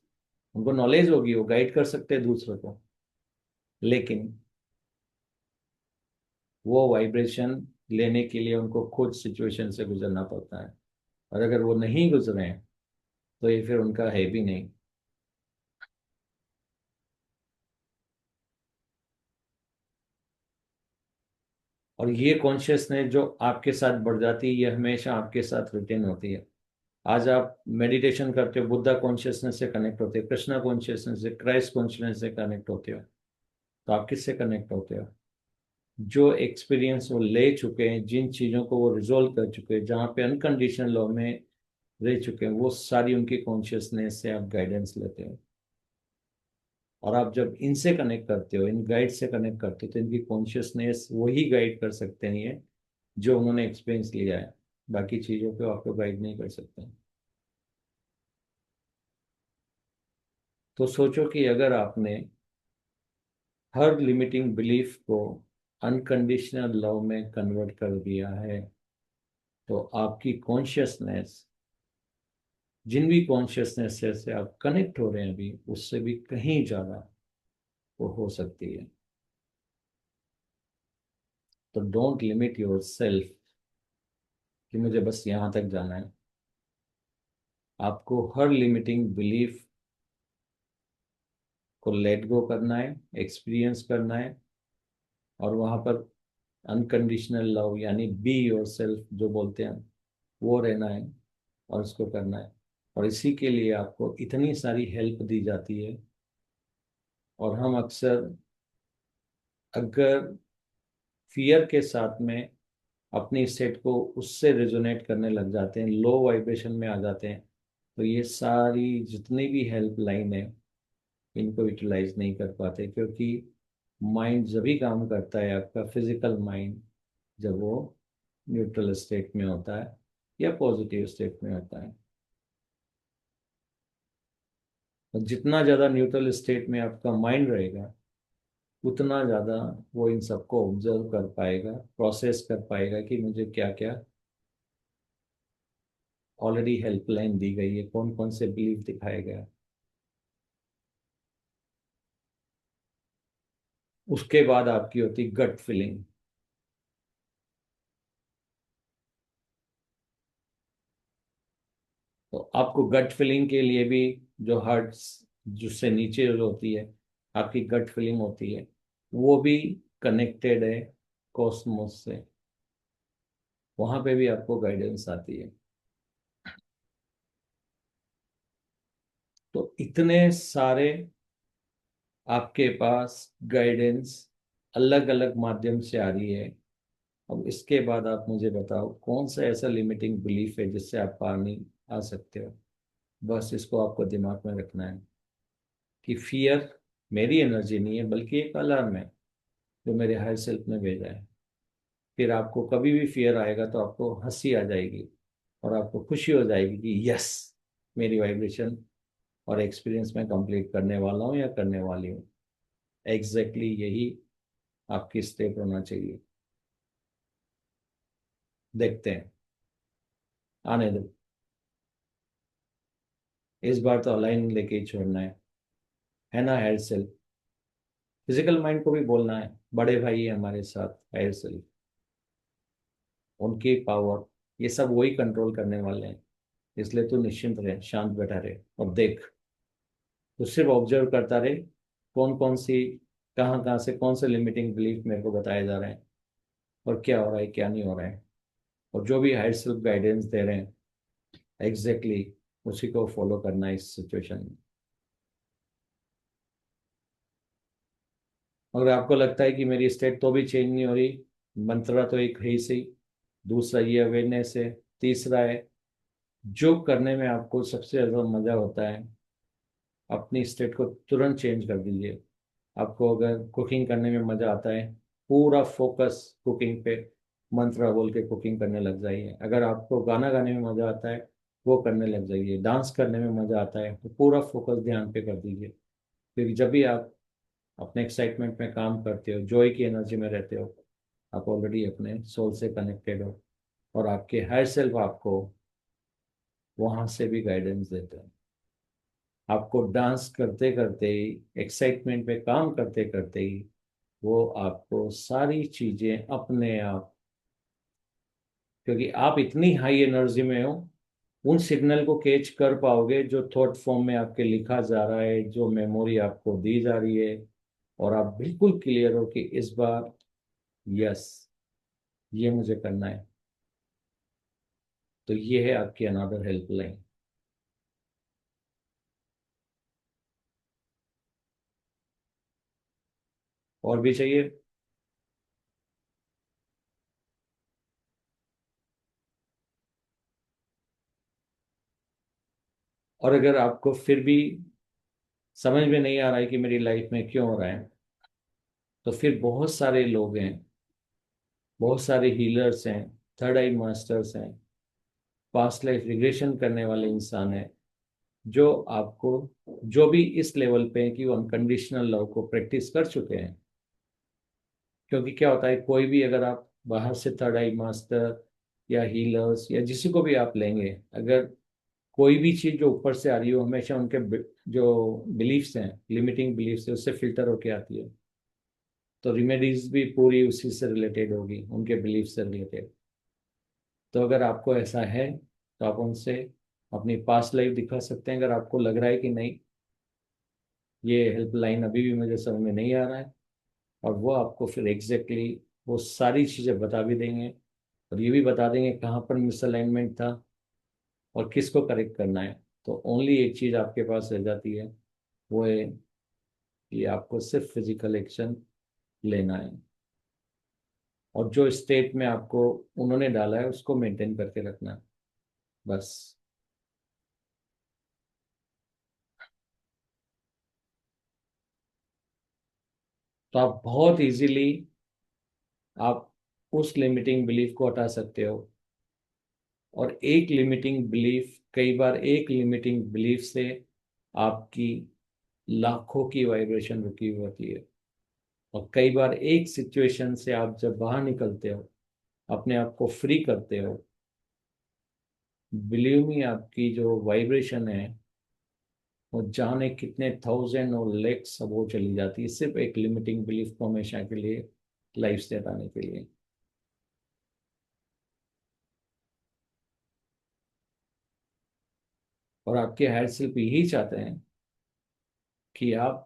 उनको नॉलेज होगी, वो गाइड कर सकते हैं दूसरों को, लेकिन वो वाइब्रेशन लेने के लिए उनको खुद सिचुएशन से गुजरना पड़ता है। और अगर वो नहीं गुजरे हैं, तो ये फिर उनका है भी नहीं। और ये कॉन्शियसनेस जो आपके साथ बढ़ जाती है, ये हमेशा आपके साथ रिटेन होती है। आज आप मेडिटेशन करते हो, बुद्धा कॉन्शियसनेस से कनेक्ट होते हो, कृष्णा कॉन्शियसनेस से, क्राइस्ट कॉन्शियसनेस से कनेक्ट होते हो। तो आप किससे कनेक्ट होते हो? जो एक्सपीरियंस वो ले चुके हैं, जिन चीज़ों को वो रिजोल्व कर चुके हैं, जहाँ पे अनकंडीशनल लॉ में रह चुके हैं, वो सारी उनकी कॉन्शियसनेस से आप गाइडेंस लेते हो। और आप जब इनसे कनेक्ट करते हो, इन गाइड से कनेक्ट करते हो, तो इनकी कॉन्शियसनेस वही गाइड कर सकते हैं ये, जो उन्होंने एक्सपीरियंस लिया है। बाकी चीज़ों पे आपको गाइड नहीं कर सकते हैं। तो सोचो कि अगर आपने हर लिमिटिंग बिलीफ को अनकंडीशनल लव में कन्वर्ट कर दिया है, तो आपकी कॉन्शियसनेस, जिन भी कॉन्शियसनेस से आप कनेक्ट हो रहे हैं अभी, उससे भी कहीं ज़्यादा वो हो सकती है। तो डोंट लिमिट योर सेल्फ कि मुझे बस यहाँ तक जाना है। आपको हर लिमिटिंग बिलीफ को लेट गो करना है, एक्सपीरियंस करना है, और वहाँ पर अनकंडीशनल लव यानी बी योर सेल्फ जो बोलते हैं, वो रहना है और उसको करना है। और इसी के लिए आपको इतनी सारी हेल्प दी जाती है। और हम अक्सर, अगर फियर के साथ में अपनी स्टेट को उससे रेजोनेट करने लग जाते हैं, लो वाइब्रेशन में आ जाते हैं, तो ये सारी जितनी भी हेल्प लाइन है, इनको यूटिलाइज नहीं कर पाते। क्योंकि माइंड जब भी काम करता है, आपका फिजिकल माइंड, जब वो न्यूट्रल स्टेट में होता है या पॉजिटिव स्टेट में होता है। और जितना ज़्यादा न्यूट्रल स्टेट में आपका माइंड रहेगा, उतना ज़्यादा वो इन सबको ऑब्जर्व कर पाएगा, प्रोसेस कर पाएगा कि मुझे क्या क्या ऑलरेडी हेल्पलाइन दी गई है, कौन कौन से बिलीफ दिखाए गए। उसके बाद आपकी होती गट फीलिंग। तो आपको गट फीलिंग के लिए भी, जो हार्ट जिससे नीचे जो होती है, आपकी गट फीलिंग होती है, वो भी कनेक्टेड है कॉस्मोस से। वहां पे भी आपको गाइडेंस आती है। तो इतने सारे आपके पास गाइडेंस अलग अलग माध्यम से आ रही है। अब इसके बाद आप मुझे बताओ, कौन सा ऐसा लिमिटिंग बिलीफ है जिससे आप पार नहीं आ सकते हो? बस इसको आपको दिमाग में रखना है कि फियर मेरी एनर्जी नहीं है, बल्कि एक अलार्म है जो मेरे हायर सेल्फ ने भेजा है। फिर आपको कभी भी फियर आएगा तो आपको हंसी आ जाएगी, और आपको खुशी हो जाएगी कि यस, मेरी वाइब्रेशन और एक्सपीरियंस मैं कंप्लीट करने वाला हूँ या करने वाली हूँ। एग्जैक्टली यही आपकी स्टेप होना चाहिए। देखते हैं, आने दो। इस बार तो अलाइन लेके ही छोड़ना है ना हायर सेल्फ। फिजिकल माइंड को भी बोलना है, बड़े भाई है हमारे साथ हायर सेल्फ, उनकी पावर, ये सब वही कंट्रोल करने वाले हैं। इसलिए तू निश्चिंत रहे, शांत बैठा रहे और देख। तो सिर्फ ऑब्जर्व करता रहे, कौन कौन सी, कहाँ कहाँ से कौन से लिमिटिंग बिलीफ मेरे को बताए जा रहे हैं, और क्या हो रहा है क्या नहीं हो रहा है। और जो भी हायर सेल्फ गाइडेंस दे रहे हैं, एग्जैक्टली उसी को फॉलो करना है इस सिचुएशन में। अगर आपको लगता है कि मेरी स्टेट तो भी चेंज नहीं हो रही, मंत्रा तो एक है ही सही, दूसरा ये अवेयरनेस है, तीसरा है जो करने में आपको सबसे ज़्यादा मज़ा होता है, अपनी स्टेट को तुरंत चेंज कर दीजिए। आपको अगर कुकिंग करने में मज़ा आता है, पूरा फोकस कुकिंग पे मंत्र बोल के कुकिंग करने लग जाइए। अगर आपको गाना गाने में मज़ा आता है, वो करने लग जाइए। डांस करने में मज़ा आता है तो पूरा फोकस ध्यान पे कर दीजिए। फिर जब भी आप अपने एक्साइटमेंट में काम करते हो, जॉय की एनर्जी में रहते हो, आप ऑलरेडी अपने सोल से कनेक्टेड हो, और आपके हायर सेल्फ आपको वहां से भी गाइडेंस देते हैं। आपको डांस करते करते ही, एक्साइटमेंट पे काम करते करते ही, वो आपको सारी चीजें अपने आप, क्योंकि आप इतनी हाई एनर्जी में हो, उन सिग्नल को कैच कर पाओगे जो थॉट फॉर्म में आपके लिखा जा रहा है, जो मेमोरी आपको दी जा रही है, और आप बिल्कुल क्लियर हो कि इस बार यस, ये मुझे करना है। तो ये है आपकी अनादर हेल्पलाइन। और भी चाहिए? और अगर आपको फिर भी समझ में नहीं आ रहा है कि मेरी लाइफ में क्यों हो रहा है, तो फिर बहुत सारे लोग हैं, बहुत सारे हीलर्स हैं, थर्ड आई मास्टर्स हैं, पास्ट लाइफ रिग्रेशन करने वाले इंसान हैं, जो आपको, जो भी इस लेवल पे हैं कि वो अनकंडीशनल लव को प्रैक्टिस कर चुके हैं। क्योंकि क्या होता है, कोई भी अगर आप बाहर से थर्ड आई मास्टर या हीलर्स या जिसी को भी आप लेंगे, अगर कोई भी चीज़ जो ऊपर से आ रही हो, हमेशा उनके जो बिलीफ्स हैं, लिमिटिंग बिलीफ्स है, उससे फिल्टर होके आती है। तो रेमेडीज भी पूरी उसी से रिलेटेड होगी, उनके बिलीफ से रिलेटेड। तो अगर आपको ऐसा है, तो आप उनसे अपनी पास्ट लाइफ दिखा सकते हैं। अगर आपको लग रहा है कि नहीं, ये हेल्पलाइन अभी भी मुझे समझ में नहीं आ रहा है, और वो आपको फिर एग्जैक्टली वो सारी चीज़ें बता भी देंगे, और ये भी बता देंगे कहाँ पर मिसअलाइनमेंट था और किसको करेक्ट करना है। तो ओनली एक चीज़ आपके पास रह जाती है, वो है कि आपको सिर्फ फिजिकल एक्शन लेना है, और जो स्टेट में आपको उन्होंने डाला है उसको मेंटेन करके रखना है, बस। तो आप बहुत इजीली आप उस लिमिटिंग बिलीफ को हटा सकते हो। और एक लिमिटिंग बिलीफ, कई बार एक लिमिटिंग बिलीफ से आपकी लाखों की वाइब्रेशन रुकी हुई होती है। और कई बार एक सिचुएशन से आप जब बाहर निकलते हो, अपने आप को फ्री करते हो, बिलीव मी, आपकी जो वाइब्रेशन है वो जाने कितने थाउजेंड और लेक्स अब वो चली जाती है, सिर्फ एक लिमिटिंग बिलीफ को हमेशा के लिए लाइफ से हटाने के लिए। और आपके हायर सेल्फ यही चाहते हैं कि आप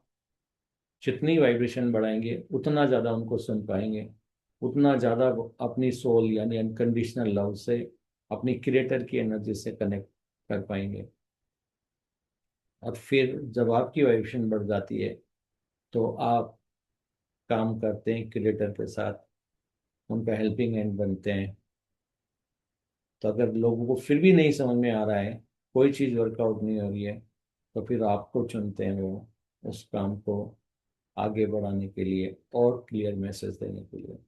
जितनी वाइब्रेशन बढ़ाएंगे, उतना ज़्यादा उनको सुन पाएंगे, उतना ज़्यादा वो अपनी सोल यानी अनकंडीशनल लव से, अपनी क्रिएटर की एनर्जी से कनेक्ट कर पाएंगे। और फिर जब आपकी वाइब्रेशन बढ़ जाती है, तो आप काम करते हैं क्रिएटर के साथ, उनका हेल्पिंग हैंड बनते हैं। तो अगर लोगों को फिर भी नहीं समझ में आ रहा है, कोई चीज़ वर्कआउट नहीं हो रही है, तो फिर आपको चुनते हैं वो, उस काम को आगे बढ़ाने के लिए और क्लियर मैसेज देने के लिए।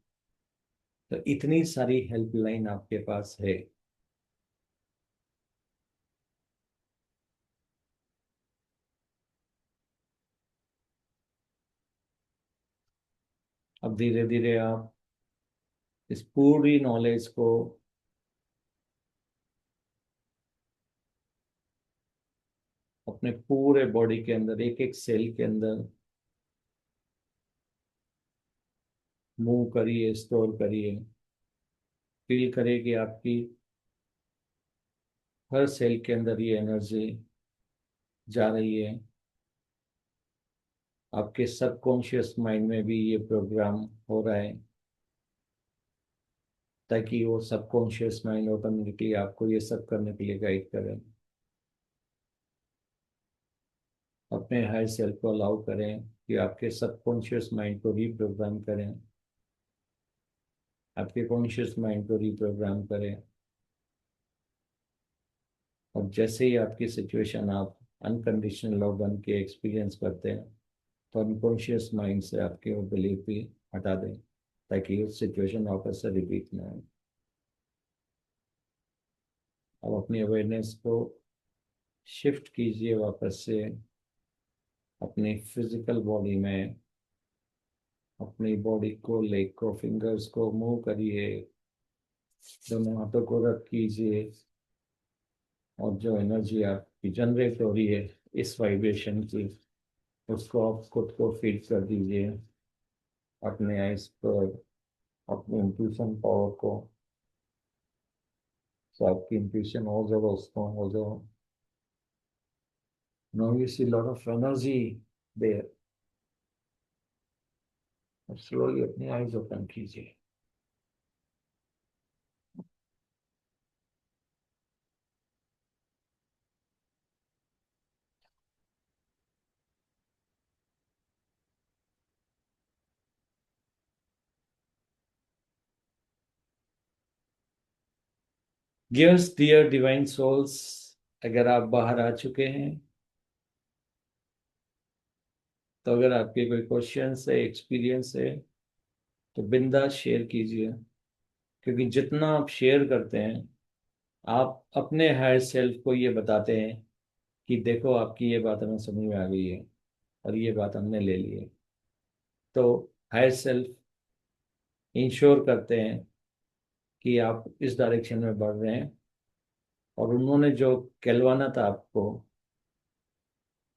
तो इतनी सारी हेल्पलाइन आपके पास है। अब धीरे धीरे आप इस पूरी नॉलेज को अपने पूरे बॉडी के अंदर, एक एक सेल के अंदर मूव करिए, स्टोर करिए। फील करिए कि आपकी हर सेल के अंदर ये एनर्जी जा रही है। आपके सबकॉन्शियस माइंड में भी ये प्रोग्राम हो रहा है, ताकि वो सबकॉन्शियस माइंड ऑटोमेटिकली आपको ये सब करने के लिए गाइड करे। अपने हायर सेल्फ को अलाउ करें कि आपके सबकॉन्शियस माइंड को रीप्रोग्राम करें, आपके कॉन्शियस माइंड को रीप्रोग्राम करें। और जैसे ही आपकी सिचुएशन आप अनकंडीशनल लव बन के एक्सपीरियंस करते हैं, तो अनकॉन्शियस माइंड से आपके वो बिलीफ भी हटा दें, ताकि उस सिचुएशन वापस से रिपीट ना हो। अब अपनी अवेयरनेस को शिफ्ट कीजिए वापस से अपनी फिजिकल बॉडी में। अपनी बॉडी को, लेग को, फिंगर्स को मूव करिए, दोनों हाथों को रख कीजिए, और जो एनर्जी आपकी जनरेट हो रही है इस वाइब्रेशन की, उसको आप खुद को फील कर दीजिए अपने आइज पर, अपने इंट्यूशन पावर को। तो आपकी इंट्यूशन और ज़्यादा स्ट्रॉन्ग हो जाओ। Now you see lot of energy there. अब स्लोली अपनी आइज ओपन कीजिए। गियर्स डियर डिवाइन सोल्स, अगर आप बाहर आ चुके हैं, तो अगर आपके कोई क्वेश्चंस है, एक्सपीरियंस है, तो बिंदास शेयर कीजिए। क्योंकि जितना आप शेयर करते हैं, आप अपने हायर सेल्फ को ये बताते हैं कि देखो आपकी ये बात हमें समझ में आ गई है और ये बात हमने ले ली है। तो हायर सेल्फ इंश्योर करते हैं कि आप इस डायरेक्शन में बढ़ रहे हैं। और उन्होंने जो कहलवाना था आपको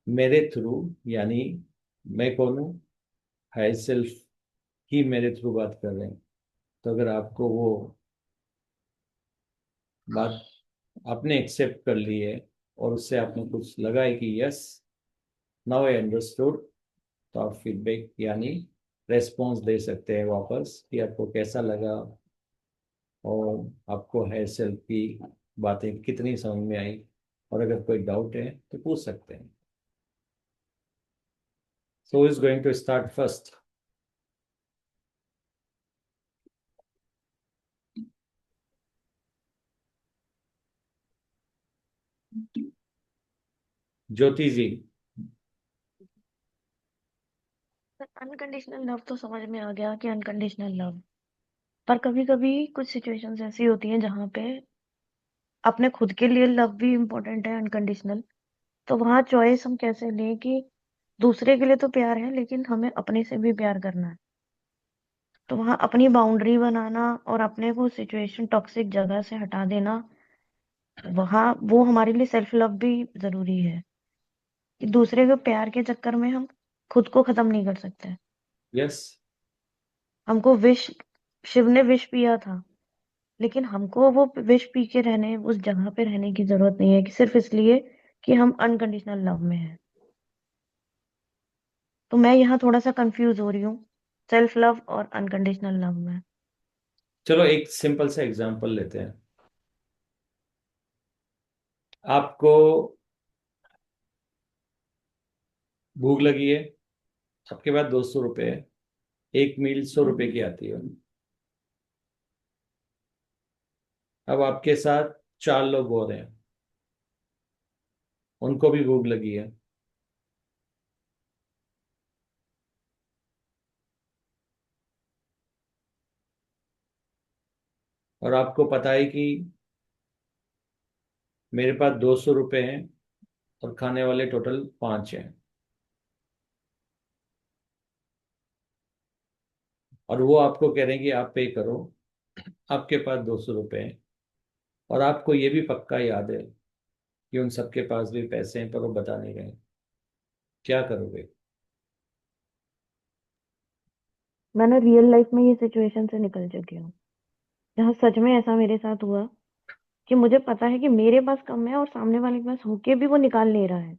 मेरे थ्रू, यानी मैं कौन हूँ, हायर सेल्फ ही मेरे थ्रू बात कर रहे हैं। तो अगर आपको वो बात आपने एक्सेप्ट कर ली है और उससे आपने कुछ लगा है कि यस, नाउ आई अंडरस्टूड, तो आप फीडबैक यानी रेस्पॉन्स दे सकते हैं वापस कि आपको कैसा लगा और आपको हेयर सेल्फ की बातें कितनी समझ में आई। और अगर कोई डाउट है तो पूछ सकते हैं। So is going to start first. Jyoti ji. Unconditional love तो समझ में आ गया कि अनकंडीशनल लव, पर कभी कभी कुछ सिचुएशंस ऐसी होती हैं जहाँ पे अपने खुद के लिए लव भी इम्पोर्टेंट है, अनकंडीशनल। तो वहाँ चॉइस हम कैसे लें कि दूसरे के लिए तो प्यार है लेकिन हमें अपने से भी प्यार करना है। तो वहाँ अपनी बाउंड्री बनाना और अपने को सिचुएशन टॉक्सिक जगह से हटा देना, वहाँ वो हमारे लिए सेल्फ लव भी जरूरी है। कि दूसरे के प्यार के चक्कर में हम खुद को खत्म नहीं कर सकते। यस। हमको विष, शिव ने विष पिया था, लेकिन हमको वो विष पी के रहने, उस जगह पे रहने की जरूरत नहीं है कि सिर्फ इसलिए कि हम अनकंडीशनल लव में हैं। तो मैं यहाँ थोड़ा सा कंफ्यूज हो रही हूँ सेल्फ लव और अनकंडीशनल लव में। चलो एक सिंपल सा एग्जांपल लेते हैं। आपको भूख लगी है, आपके पास 200 रुपये है, एक मील 100 रुपये की आती है। अब आपके साथ 4 लोग और हैं, उनको भी भूख लगी है, और आपको पता है कि मेरे पास 200 रुपये हैं और खाने वाले टोटल 5 हैं। और वो आपको कह रहे हैं कि आप पे करो, आपके पास 200 रुपये हैं, और आपको ये भी पक्का याद है कि उन सबके पास भी पैसे हैं पर वो बता नहीं रहे। क्या करोगे? मैंने रियल लाइफ में ये सिचुएशन से निकल चुकी हूँ जहाँ सच में ऐसा मेरे साथ हुआ कि मुझे पता है कि मेरे पास कम है और सामने वाले के पास होके भी वो निकाल ले रहा है।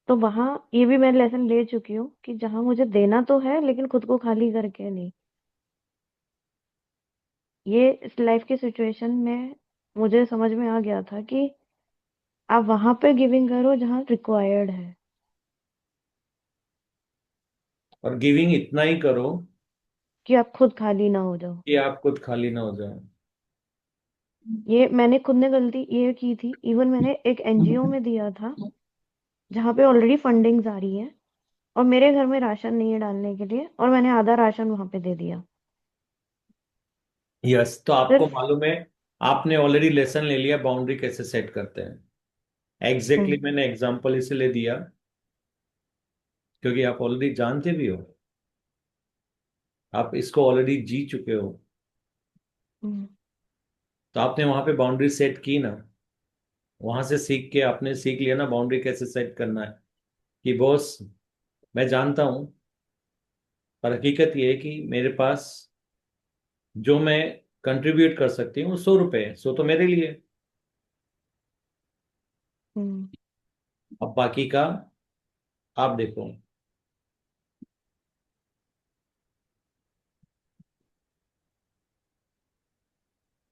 तो वहां ये भी मैं लेसन ले चुकी हूँ कि जहां मुझे देना तो है लेकिन खुद को खाली करके नहीं। ये इस लाइफ की सिचुएशन में मुझे समझ में आ गया था कि आप वहां पे गिविंग करो जहां रिक्वायर्ड है। और गिविंग इतना ही करो कि आप खुद खाली ना हो जाओ। कि आप खुद खाली ना हो जाए। ये मैंने खुद ने गलती ये की थी। इवन मैंने एक एनजीओ में दिया था जहाँ पे ऑलरेडी फंडिंग्स आ रही है, और मेरे घर में राशन नहीं है डालने के लिए, और मैंने आधा राशन वहां पे दे दिया। यस, तो आपको सिर्फ मालूम है, आपने ऑलरेडी लेसन ले लिया बाउंड्री कैसे सेट करते हैं। एग्जैक्टली हम्म। मैंने एग्जांपल इसलिए दिया क्योंकि आप ऑलरेडी जानते भी हो, आप इसको ऑलरेडी जी चुके हो। हम्म। तो आपने वहां पे बाउंड्री सेट की ना, वहां से सीख के आपने सीख लिया ना बाउंड्री कैसे सेट करना है। कि बॉस, मैं जानता हूं, पर हकीकत ये है कि मेरे पास जो मैं कंट्रीब्यूट कर सकती हूँ 100 रुपए है, 100 तो मेरे लिए, हम्म। अब बाकी का आप देखो।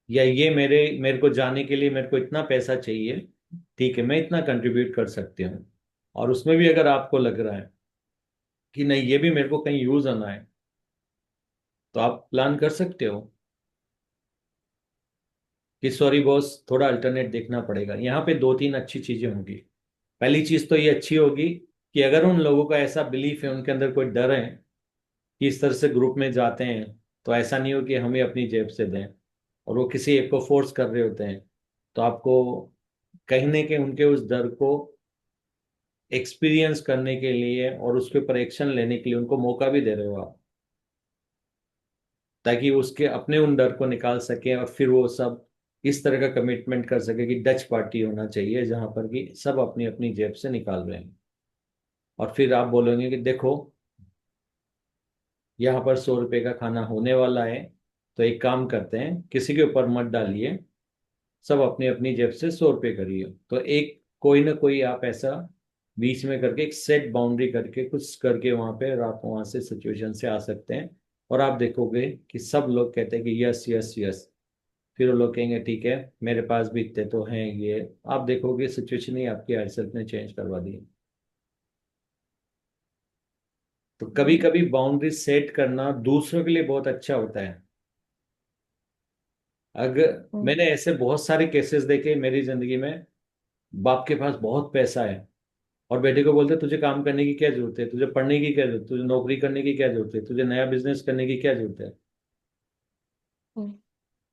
या ये मेरे को जाने के लिए मेरे को इतना पैसा चाहिए, ठीक है, मैं इतना कंट्रीब्यूट कर सकती हूँ। और उसमें भी अगर आपको लग रहा है कि नहीं ये भी मेरे को कहीं यूज आना है, तो आप प्लान कर सकते हो कि सॉरी बॉस, थोड़ा अल्टरनेट देखना पड़ेगा। यहाँ पे दो तीन अच्छी चीजें होंगी। पहली चीज तो ये अच्छी होगी कि अगर उन लोगों का ऐसा बिलीफ है, उनके अंदर कोई डर है कि इस तरह से ग्रुप में जाते हैं तो ऐसा नहीं हो कि हमें अपनी जेब से दें, और वो किसी एक को फोर्स कर रहे होते हैं, तो आपको कहीं ना कहीं उनके उस डर को एक्सपीरियंस करने के लिए और उसके ऊपर एक्शन लेने के लिए उनको मौका भी दे रहे हो आप, ताकि उसके अपने उन डर को निकाल सके और फिर वो सब इस तरह का कमिटमेंट कर सके कि डच पार्टी होना चाहिए जहां पर कि सब अपनी अपनी जेब से निकाल रहे हैं। और फिर आप बोलोगे कि देखो, यहाँ पर 100 रुपए का खाना होने वाला है, तो एक काम करते हैं, किसी के ऊपर मत डालिए, सब अपनी अपनी जेब से 100 रुपए करिए। तो एक कोई ना कोई आप ऐसा बीच में करके एक सेट बाउंड्री करके कुछ करके वहां पे और आप वहां से सिचुएशन से आ सकते हैं। और आप देखोगे कि सब लोग कहते हैं कि यस यस यस, फिर वो लोग कहेंगे ठीक है, मेरे पास भी इतने तो हैं ये। आप देखोगे सिचुएशन ही आपकी हेल्थ ने चेंज करवा दी। तो कभी हम्म। कभी बाउंड्री सेट करना दूसरों के लिए बहुत अच्छा होता है। अगर हम्म। मैंने ऐसे बहुत सारे केसेस देखे मेरी जिंदगी में, बाप के पास बहुत पैसा है और बेटे को बोलते तुझे काम करने की क्या जरूरत है, तुझे पढ़ने की क्या जरूरत है, तुझे नौकरी करने की क्या जरूरत है, तुझे नया बिजनेस करने की क्या जरूरत है। हम्म।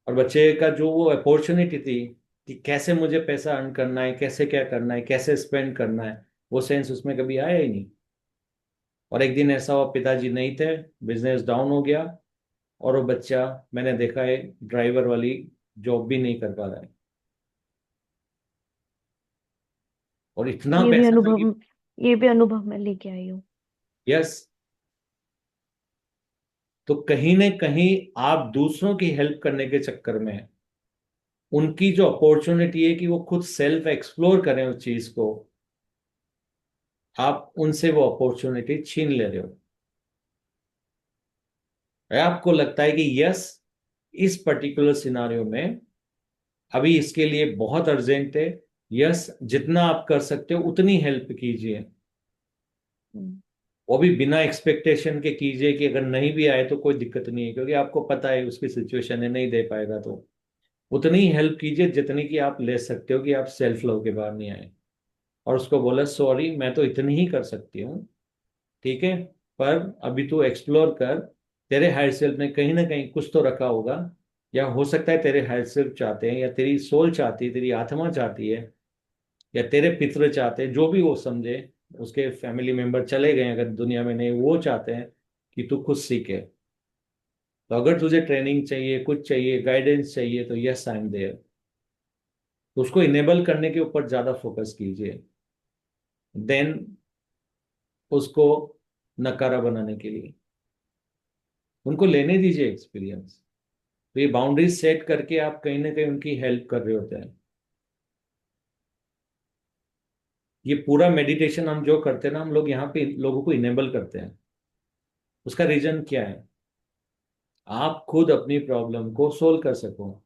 और बच्चे का जो वो अपॉर्चुनिटी थी कि कैसे मुझे पैसा अर्न करना है, कैसे क्या करना है, कैसे स्पेंड करना है, वो सेंस उसमें कभी आया ही नहीं। और एक दिन ऐसा हुआ, पिताजी नहीं थे, बिजनेस डाउन हो गया, और वो बच्चा, मैंने देखा है, ड्राइवर वाली जॉब भी नहीं कर पा रहा है, और इतना ये भी पैसा था अनुभव कि ये भी अनुभव मैं लेके आई हूँ। यस। तो कहीं ना कहीं आप दूसरों की हेल्प करने के चक्कर में उनकी जो अपॉर्चुनिटी है कि वो खुद सेल्फ एक्सप्लोर करें उस चीज को, आप उनसे वो अपॉर्चुनिटी छीन ले रहे हो। आपको लगता है कि यस, इस पर्टिकुलर सिनारियो में अभी इसके लिए बहुत अर्जेंट है, यस जितना आप कर सकते हो उतनी हेल्प कीजिए। हम्म। वो भी बिना एक्सपेक्टेशन के कीजिए कि अगर नहीं भी आए तो कोई दिक्कत नहीं है, क्योंकि आपको पता है उसकी सिचुएशन है, नहीं दे पाएगा, तो उतनी ही हेल्प कीजिए जितनी की आप ले सकते हो कि आप सेल्फ लव के बाहर नहीं आए। और उसको बोला सॉरी, मैं तो इतनी ही कर सकती हूँ, ठीक है, पर अभी तू एक्सप्लोर कर, तेरे हायर सेल्फ ने कहीं ना कहीं कुछ तो रखा होगा, या हो सकता है तेरे हायर सेल्फ चाहते हैं, या तेरी सोल चाहती है, तेरी आत्मा चाहती है, या तेरे पितृ चाहते हैं, जो भी वो समझे, उसके फैमिली मेंबर चले गए अगर दुनिया में नहीं, वो चाहते हैं कि तू खुद सीखे। तो अगर तुझे ट्रेनिंग चाहिए, कुछ चाहिए, गाइडेंस चाहिए, तो यस आई एम देयर। तो उसको इनेबल करने के ऊपर ज्यादा फोकस कीजिए देन उसको नकारा बनाने के लिए। उनको लेने दीजिए एक्सपीरियंस। तो ये बाउंड्रीज सेट करके आप कहीं ना कहीं उनकी हेल्प कर रहे होते हैं। ये पूरा मेडिटेशन हम जो करते हैं ना, हम लोग यहाँ पे लोगों को इनेबल करते हैं। उसका रीजन क्या है? आप खुद अपनी प्रॉब्लम को सोल्व कर सको,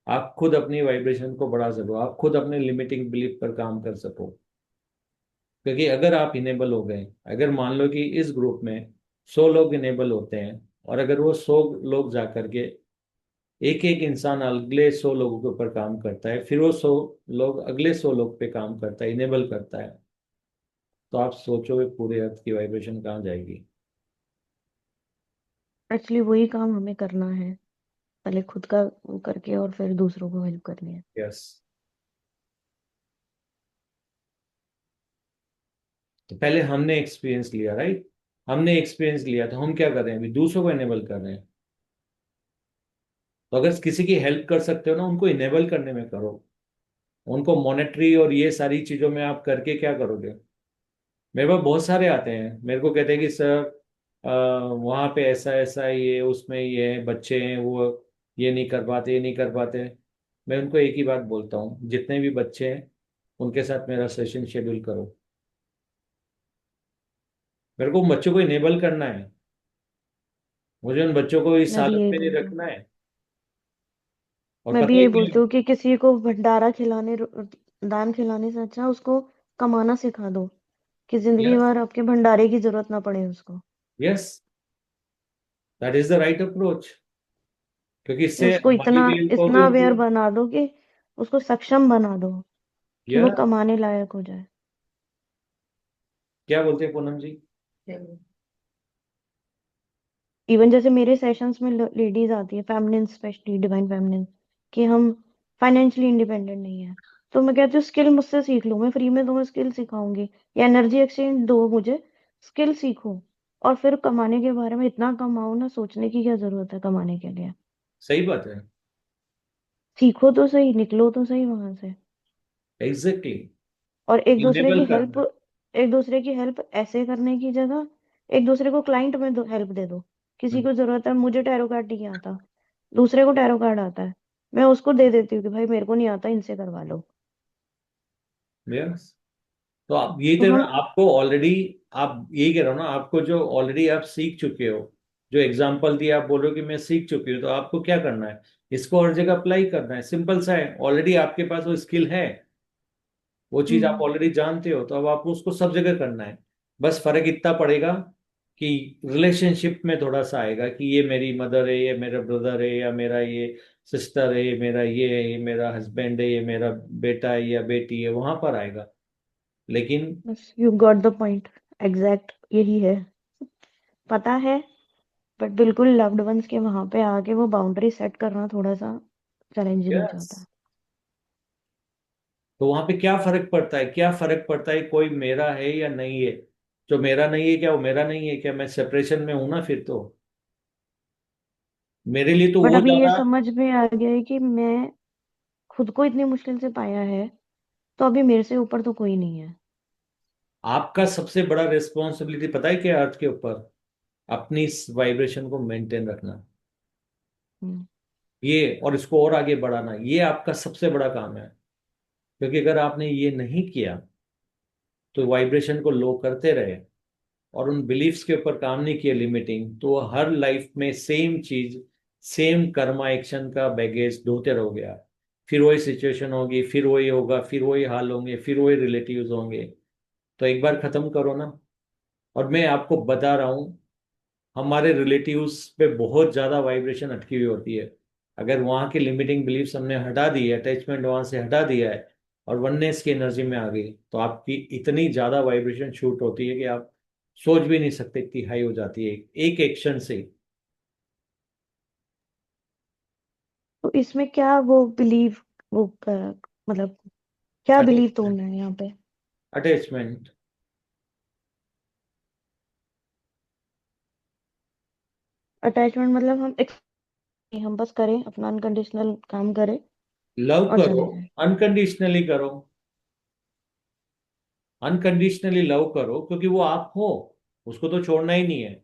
आप खुद अपनी वाइब्रेशन को बढ़ा सको, आप खुद अपने लिमिटिंग बिलीफ पर काम कर सको। क्योंकि अगर आप इनेबल हो गए, अगर मान लो कि इस ग्रुप में 100 लोग इनेबल होते हैं, और अगर वो 100 लोग जा करके एक एक इंसान अगले 100 लोगों के ऊपर काम करता है, फिर वो 100 लोग अगले 100 लोग पे काम करता है, इनेबल करता है। तो आप सोचोगे पूरे अर्थ की वाइब्रेशन कहाँ जाएगी। एक्चुअली वही काम हमें करना है, पहले खुद का वो करके और फिर दूसरों को हेल्प करनी है। यस। तो पहले हमने एक्सपीरियंस लिया, राइट। हमने एक्सपीरियंस लिया तो हम क्या कर रहे हैं, अभी दूसरों को इनेबल कर रहे हैं। तो अगर किसी की हेल्प कर सकते हो ना, उनको इनेबल करने में करो। उनको मॉनेटरी और ये सारी चीजों में आप करके क्या करोगे। मेरे पास बहुत सारे आते हैं, मेरे को कहते हैं कि सर वहाँ पे ऐसा ऐसा है, ये उसमें ये है, बच्चे हैं वो ये नहीं कर पाते, ये नहीं कर पाते। मैं उनको एक ही बात बोलता हूँ, जितने भी बच्चे हैं उनके साथ मेरा सेशन शेड्यूल करो। मेरे को उन बच्चों को इनेबल करना है। मुझे उन बच्चों को इस मैं भी हालत यही में नहीं बोलती हूँ। रखना है। और मैं भी पता है यही कि बोलती हूँ कि किसी को भंडारा खिलाने, दान खिलाने से अच्छा उसको कमाना सिखा दो, कि जिंदगी यस, भर आपके भंडारे की जरूरत ना पड़े उसको। Yes, that is the right approach. क्योंकि कि इससे उसको हमारी इतना भी हेल्प होगी, इतना उनको। अवेयर बना दो कि उसको सक्षम बना दो कि वो या कमाने लायक हो जाए। क्या बोलते हैं पूनम जी। इवन जैसे मेरे सेशंस में लेडीज आती है, फेमिनिन, स्पेशली डिवाइन फेमिनिन, कि हम फाइनेंशियली इंडिपेंडेंट नहीं है। तो मैं कहती हूँ स्किल मुझसे सीख लो, मैं फ्री में तुम्हें स्किल सिखाऊंगी, या एनर्जी एक्सचेंज दो मुझे, स्किल सीखो, और फिर कमाने के बारे में इतना कमाओ ना, सोचने की क्या जरूरत है कमाने के लिए। सही बात है। सीखो तो सही, निकलो तो सही वहां से। एग्जैक्टली। और इनेबल करना। एक दूसरे की हेल्प ऐसे करने की जगह एक दूसरे को क्लाइंट में हेल्प दे दो। किसी को जरूरत है, मुझे टैरो कार्ड नहीं आता, दूसरे को टैरो कार्ड आता है, मैं उसको दे देती हूँ कि भाई मेरे को नहीं आता, इनसे करवा लो। यस। तो आप ये तो तो ना, हम आपको ऑलरेडी, आप यही कह रहे हो ना, आपको जो ऑलरेडी आप सीख चुके हो, जो एग्जांपल दिया, आप बोल रहे हो कि मैं सीख चुकी हूँ, तो आपको क्या करना है, इसको हर जगह अप्लाई करना है। सिंपल सा है, ऑलरेडी आपके पास वो स्किल है, वो चीज आप हम्म, ऑलरेडी जानते हो, तो अब आपको उसको सब जगह करना है। बस फर्क इतना पड़ेगा कि रिलेशनशिप में थोड़ा सा आएगा कि ये मेरी मदर है, ये मेरा ब्रदर है, या मेरा ये सिस्टर है, ये मेरा ये है, ये मेरा हस्बैंड है, ये मेरा बेटा है या बेटी है, वहां पर आएगा। लेकिन बस you got the point, exact यही है, पता है। बट बिल्कुल लव्ड वंस के वहां पे आके वो बाउंड्री सेट करना थोड़ा सा चैलेंजिंग हो यस, जाता है। तो वहां पे क्या फर्क पड़ता है, क्या फर्क पड़ता है कोई मेरा है या नहीं है। जो मेरा नहीं है, क्या वो मेरा नहीं है, क्या मैं सेपरेशन में हूं ना फिर तो। मेरे लिए तो बट वो अभी ये ज्यादा। समझ में आ गया है कि मैं खुद को इतनी मुश्किल से पाया है, तो अभी मेरे से ऊपर तो कोई नहीं है। आपका सबसे बड़ा रिस्पॉन्सिबिलिटी पता है क्या, अर्थ के ऊपर अपनी इस वाइब्रेशन को मेंटेन रखना। हम्म, ये और इसको और आगे बढ़ाना, ये आपका सबसे बड़ा काम है। क्योंकि अगर आपने ये नहीं किया, तो वाइब्रेशन को लो करते रहे और उन बिलीफ्स के ऊपर काम नहीं किया लिमिटिंग, तो वो हर लाइफ में सेम चीज, सेम कर्मा एक्शन का बैगेज ढोते रहोगे आप। फिर वही सिचुएशन होगी, फिर वही होगा, फिर वही हाल होंगे, फिर वही रिलेटिव्स होंगे। तो एक बार खत्म करो ना। और मैं आपको बता रहा हूँ, हमारे रिलेटिव्स पे बहुत ज्यादा वाइब्रेशन अटकी हुई होती है। अगर वहाँ की लिमिटिंग बिलीफ्स हमने हटा दी है, अटैचमेंट वहां से हटा दिया है, और वननेस की एनर्जी में आ गई, तो आपकी इतनी ज्यादा वाइब्रेशन शूट होती है कि आप सोच भी नहीं सकते, इतनी हाई हो जाती है एक एक्शन से। तो इसमें क्या वो बिलीव, वो मतलब क्या बिलीव अटैचमेंट, तोड़ना है यहाँ पे? अटैचमेंट। अटैचमेंट मतलब हम बस करें अपना अनकंडीशनल काम करें लव और करो, चले जाएं। अनकंडीशनली करो, अनकंडीशनली लव करो, क्योंकि वो आप हो, उसको तो छोड़ना ही नहीं है।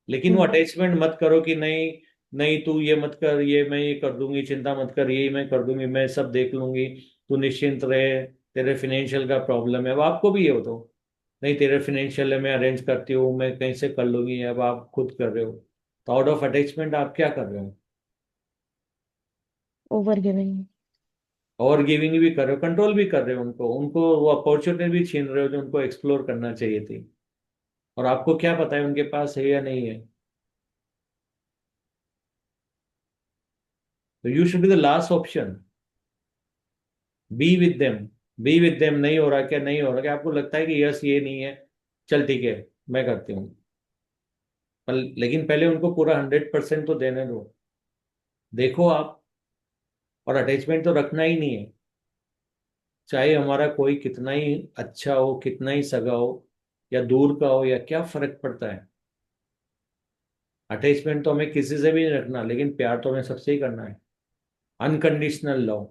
लेकिन वो हम्म, अटैचमेंट मत करो कि नहीं, नहीं तू ये मत कर, ये मैं ये कर दूंगी, चिंता मत कर, ये मैं कर दूंगी, मैं सब देख लूंगी, तू निश्चिंत रहे, तेरे फाइनेंशियल का प्रॉब्लम है, अब आपको भी ये हो तो, नहीं तेरे फाइनेंशियल है, मैं अरेंज करती हूँ, मैं कहीं से कर लूंगी, अब आप खुद कर रहे हो। तो आउट ऑफ अटैचमेंट आप क्या कर रहे हो। Over giving. और गिविंग भी कर रहे हो, कंट्रोल भी कर रहे हो उनको, उनको वो अपॉर्चुनिटी भी छीन रहे हो जो उनको एक्सप्लोर करना चाहिए थी। और आपको क्या पता है उनके पास है या नहीं है। तो you should be the last option. Be with them. Be with them नहीं हो रहा क्या, नहीं हो रहा क्या, आपको लगता है कि यस ये नहीं है, चल ठीक है मैं करती हूँ, पर लेकिन पहले उनको पूरा 100% तो देने दो। देखो आप, और अटैचमेंट तो रखना ही नहीं है, चाहे हमारा कोई कितना ही अच्छा हो, कितना ही सगा हो, या दूर का हो, या क्या फर्क पड़ता है। अटैचमेंट तो हमें किसी से भी नहीं रखना, लेकिन प्यार तो हमें सबसे ही करना है। Unconditional love.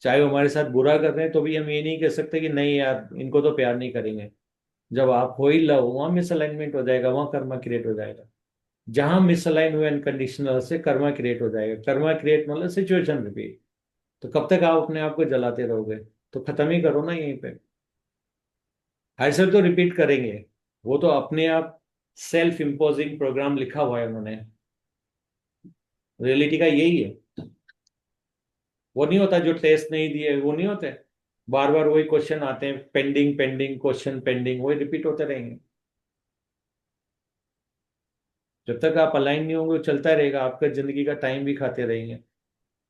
चाहे वो हमारे साथ बुरा कर रहे हैं तो भी हम ये नहीं कह सकते कि नहीं यार इनको तो प्यार नहीं करेंगे। जब आप हो ही लव, वहां मिसअलाइनमेंट हो जाएगा, वहां कर्मा क्रिएट हो जाएगा। जहां मिसअलाइन हुए अनकंडीशनल से, कर्मा क्रिएट हो जाएगा। कर्मा क्रिएट मतलब सिचुएशन रिपीट। तो कब तक आप अपने आप को जलाते रहोगे? तो खत्म ही करो ना यहीं पे। हर सब तो रिपीट करेंगे, वो तो अपने आप सेल्फ इम्पोजिंग प्रोग्राम लिखा हुआ है उन्होंने। रियलिटी का यही है। वो नहीं होता जो टेस्ट नहीं दिए, वो नहीं होते, बार बार वही क्वेश्चन आते हैं, पेंडिंग पेंडिंग क्वेश्चन पेंडिंग, वही रिपीट होते रहेंगे। जब तक आप अलाइन नहीं होंगे वो चलता रहेगा, आपका जिंदगी का टाइम भी खाते रहेंगे।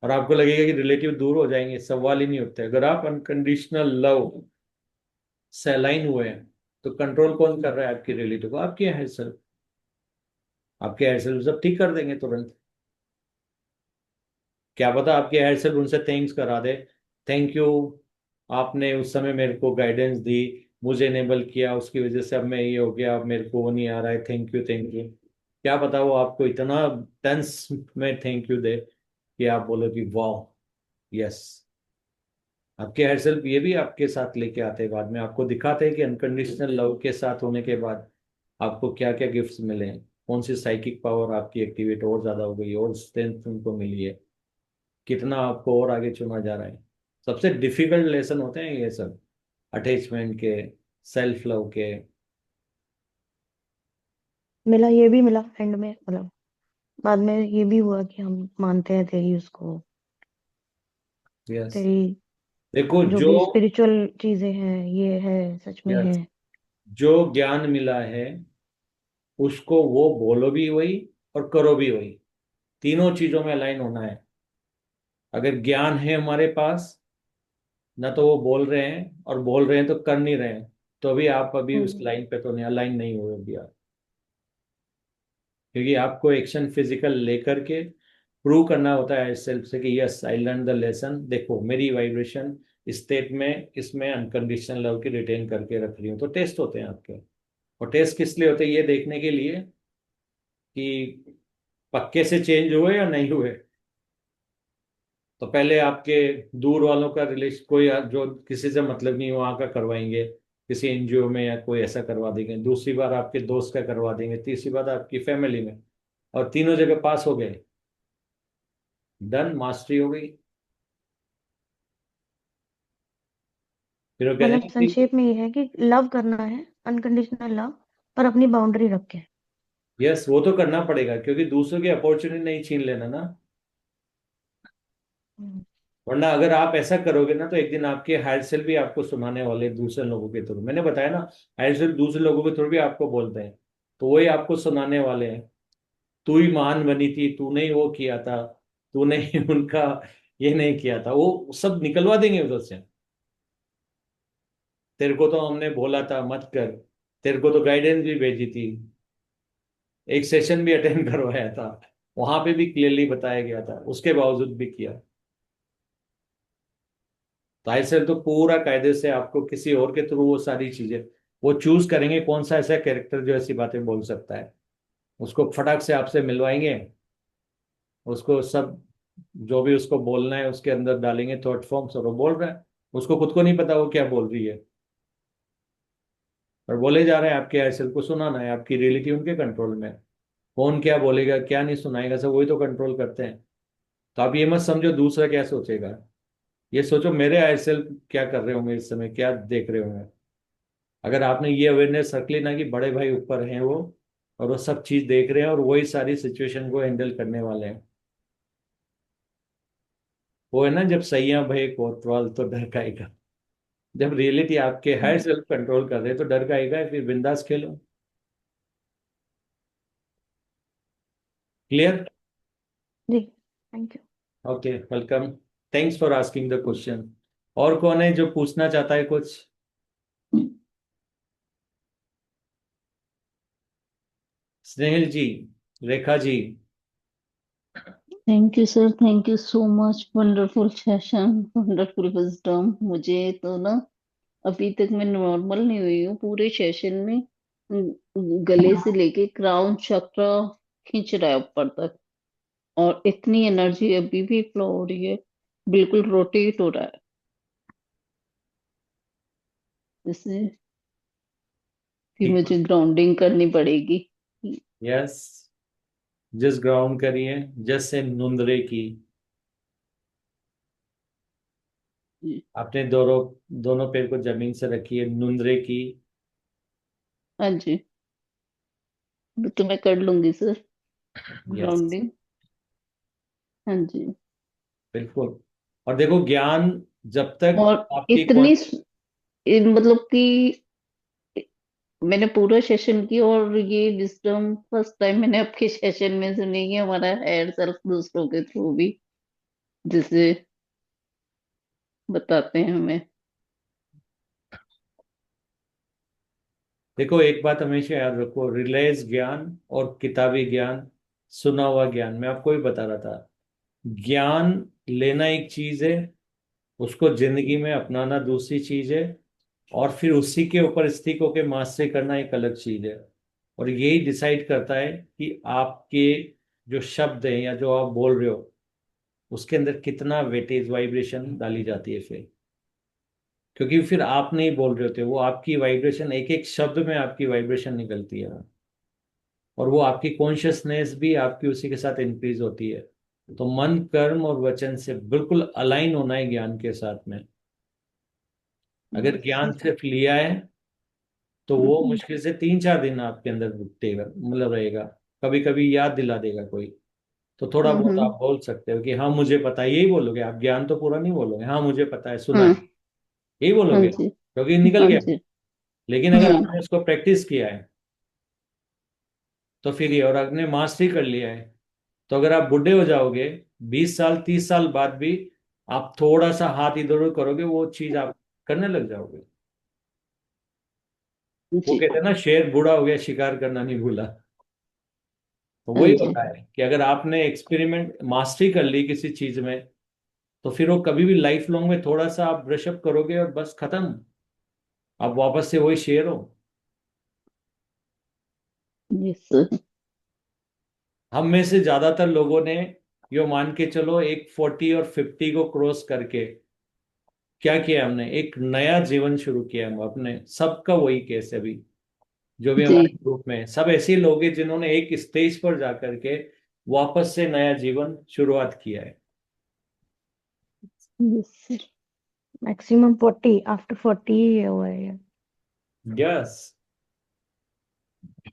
और आपको लगेगा कि रिलेटिव दूर हो जाएंगे, सवाल ही नहीं उठते। अगर आप अनकंडीशनल लव से अलाइन हुए हैं, तो कंट्रोल कौन कर रहा है आपकी रिलेटिव को? आपके हायर सेल्फ। आपके हायर सेल्फ सब ठीक कर देंगे तुरंत। क्या पता आपके हायर सेल्फ उनसे थैंक्स करा दे, थैंक यू, आपने उस समय मेरे को गाइडेंस दी, मुझे इनेबल किया, उसकी वजह से अब मैं ये हो गया, अब मेरे को वो नहीं आ रहा है, थैंक यू थैंक यू। क्या पता वो आपको इतना टेंस में थैंक यू दे कि आप बोलो कि वाह, यस। आपके हायर सेल्फ ये भी आपके साथ लेके आते हैं, बाद में आपको दिखाते हैं कि अनकंडीशनल लव के साथ होने के बाद आपको क्या क्या गिफ्ट्स मिले हैं, कौन सी साइकिक पावर आपकी एक्टिवेट और ज्यादा हो गई है, और स्ट्रेंथ उनको मिली है, कितना आपको और आगे चुना जा रहा है। सबसे डिफिकल्ट लेसन होते हैं ये सब, अटैचमेंट के, सेल्फ लव के। मिला, ये भी मिला एंड में, मतलब बाद में ये भी हुआ कि हम मानते हैं तेरी उसको, यस। तेरी देखो जो जो, भी स्पिरिचुअल चीजें हैं ये है, सच में है। यस, जो ज्ञान मिला है उसको वो बोलो भी वही और करो भी वही, तीनों चीजों में अलाइन होना है। अगर ज्ञान है हमारे पास, ना तो वो बोल रहे हैं, और बोल रहे हैं तो कर नहीं रहे हैं, तो अभी आप अभी उस हम्म। लाइन पे तो नहीं, अलाइन नहीं हुए अभी आप। क्योंकि आपको एक्शन फिजिकल लेकर के प्रूव करना होता है सेल्फ से कि yes I learn the lesson, देखो मेरी वाइब्रेशन स्टेट में इसमें अनकंडीशनल लव की रिटेन करके रख रही हूँ। तो टेस्ट होते हैं आपके। और टेस्ट किस लिए होते हैं? ये देखने के लिए कि पक्के से चेंज हुए या नहीं हुए। तो पहले आपके दूर वालों का रिलेशन, कोई जो किसी से मतलब नहीं वहां का करवाएंगे, किसी एनजीओ में या कोई ऐसा करवा देंगे, दूसरी बार आपके दोस्त का करवा देंगे, तीसरी बार आपकी फैमिली में, और तीनों जगह पास हो गए, डन, मास्टरी हो गई। फिर वो मतलब कहेंगे कि संक्षेप में ये है कि लव करना है, अनकंडीशनल लव, पर अपनी बाउंड्री रख के। यस, वो तो करना पड़ेगा, क्योंकि दूसरों की अपॉर्चुनिटी नहीं छीन लेना ना। हम्म। वरना अगर आप ऐसा करोगे ना, तो एक दिन आपके हायर सेल भी आपको सुनाने वाले हैं दूसरे लोगों के थ्रू। मैंने बताया ना, हायर सेल दूसरे लोगों के थ्रू भी आपको बोलते हैं, तो वही आपको सुनाने वाले हैं, तू ही महान बनी थी, तूने ही वो किया था, तूने ही उनका ये नहीं किया था, वो सब निकलवा देंगे उधर से। तेरे को तो हमने बोला था मत कर, तेरे को तो गाइडेंस भी भेजी थी, एक सेशन भी अटेंड करवाया था, वहां पे भी क्लियरली बताया गया था, उसके बावजूद भी किया। तो ऐसे तो पूरा कायदे से आपको किसी और के थ्रू वो सारी चीजें, वो चूज करेंगे कौन सा ऐसा कैरेक्टर जो ऐसी बातें बोल सकता है, उसको फटाक से आपसे मिलवाएंगे, उसको सब जो भी उसको बोलना है उसके अंदर डालेंगे थॉट फॉर्म्स, और वो बोल रहा है, उसको खुद को नहीं पता वो क्या बोल रही है, और बोले जा रहे हैं। आपके एयरसेल को सुनाना है, आपकी रियलिटी उनके कंट्रोल में है। कौन क्या बोलेगा क्या नहीं सुनाएगा, सब वही तो कंट्रोल करते हैं। तो आप ये मत समझो दूसरा क्या सोचेगा, ये सोचो मेरे एयरसेल क्या कर रहे होंगे इस समय, क्या देख रहे होंगे। अगर आपने ये अवेयरनेस रख ली ना कि बड़े भाई ऊपर हैं वो, और वो सब चीज देख रहे हैं और वही सारी सिचुएशन को हैंडल करने वाले हैं। वो है ना, जब सैया भय कोतवाल तो डर काएगा। जब रियलिटी आपके हायर हम्म। सेल्फ कंट्रोल कर रहे हैं तो डर काएगा, फिर बिंदास खेलो। क्लियर? जी, thank you. Okay, welcome. Thanks for asking the question. और कौन है जो पूछना चाहता है कुछ? Snehil ji, Rekha ji. Thank you sir, thank you so much. Wonderful session, wonderful wisdom. मुझे तो ना, अभी तक मैं नॉर्मल नहीं हुई हूँ पूरे सेशन में। गले से लेके क्राउन चक्र खींच रहा है ऊपर तक, और इतनी एनर्जी अभी भी फ्लो हो रही है, बिल्कुल रोटेट हो रहा है जैसे कि ठीक है। मुझे ग्राउंडिंग करनी पड़ेगी। यस, जस्ट ग्राउंड करिए, जस्ट से नुंदरे की। आपने दोनों दोनों पैर को जमीन से रखिए, नुंदरे की। हाँ जी, तो मैं कर लूंगी सर यस, ग्राउंडिंग। हाँ जी। बिल्कुल। और देखो, ज्ञान जब तक और आपकी इतनी मतलब कि मैंने पूरा सेशन की, और ये विजडम फर्स्ट टाइम मैंने आपके सेशन में सुनी है, हमारा हायर सेल्फ दूसरों के थ्रू भी जैसे बताते हैं हमें। देखो, एक बात हमेशा याद रखो, रिलेज ज्ञान और किताबी ज्ञान, सुना हुआ ज्ञान, मैं आपको ही बता रहा था। ज्ञान लेना एक चीज है, उसको जिंदगी में अपनाना दूसरी चीज है, और फिर उसी के ऊपर स्टिक होके मास्टरी करना एक अलग चीज है। और यही डिसाइड करता है कि आपके जो शब्द हैं या जो आप बोल रहे हो, उसके अंदर कितना वेटेज वाइब्रेशन डाली जाती है फिर। क्योंकि फिर आप नहीं बोल रहे होते, वो आपकी वाइब्रेशन, एक एक शब्द में आपकी वाइब्रेशन निकलती है, और वो आपकी कॉन्शियसनेस भी आपकी उसी के साथ इंक्रीज होती है। तो मन, कर्म और वचन से बिल्कुल अलाइन होना है ज्ञान के साथ में। अगर Yes, ज्ञान sir. सिर्फ लिया है तो वो हम्म, मुश्किल से 3-4 दिन आपके अंदर रुकतेगा, मतलब रहेगा। कभी कभी याद दिला देगा कोई, तो थोड़ा बहुत हम्म, आप बोल सकते हो कि हाँ मुझे पता है, यही बोलोगे आप, ज्ञान तो पूरा नहीं बोलोगे, हाँ मुझे पता है, सुना हाँ है, यही हाँ बोलोगे, जी, क्योंकि निकल हाँ गया। जी। लेकिन अगर हम्म। आपने उसको प्रैक्टिस किया है तो फिर ये, और आपने मास्टरी कर लिया है, तो अगर आप बुढ़े हो जाओगे 20 साल 30 साल बाद भी, आप थोड़ा सा हाथ इधर उधर करोगे, वो चीज आप करने लग जाओगे। वो जी। कहते हैं ना, शेर बूढ़ा हो गया, शिकार करना नहीं भूला। तो हाँ वही जी। होता है कि अगर आपने एक्सपेरिमेंट मास्टरी कर ली किसी चीज में, तो फिर वो कभी भी लाइफ लॉन्ग में थोड़ा सा आप ब्रशअप करोगे और बस खत्म, आप वापस से वही शेर हो। Yes sir. हम में से ज्यादातर लोगों ने, यो मान के चलो, एक 40 और 50 को क्रॉस करके क्या किया, हमने एक नया जीवन शुरू किया। हम अपने सबका वही केस है अभी, जो भी जी। हमारे ग्रुप में है, सब ऐसे ही लोग हैं जिन्होंने एक स्टेज पर जाकर के वापस से नया जीवन शुरुआत किया है। Yes sir. मैक्सिमम 40, आफ्टर 40 ही हुआ है ये। यस।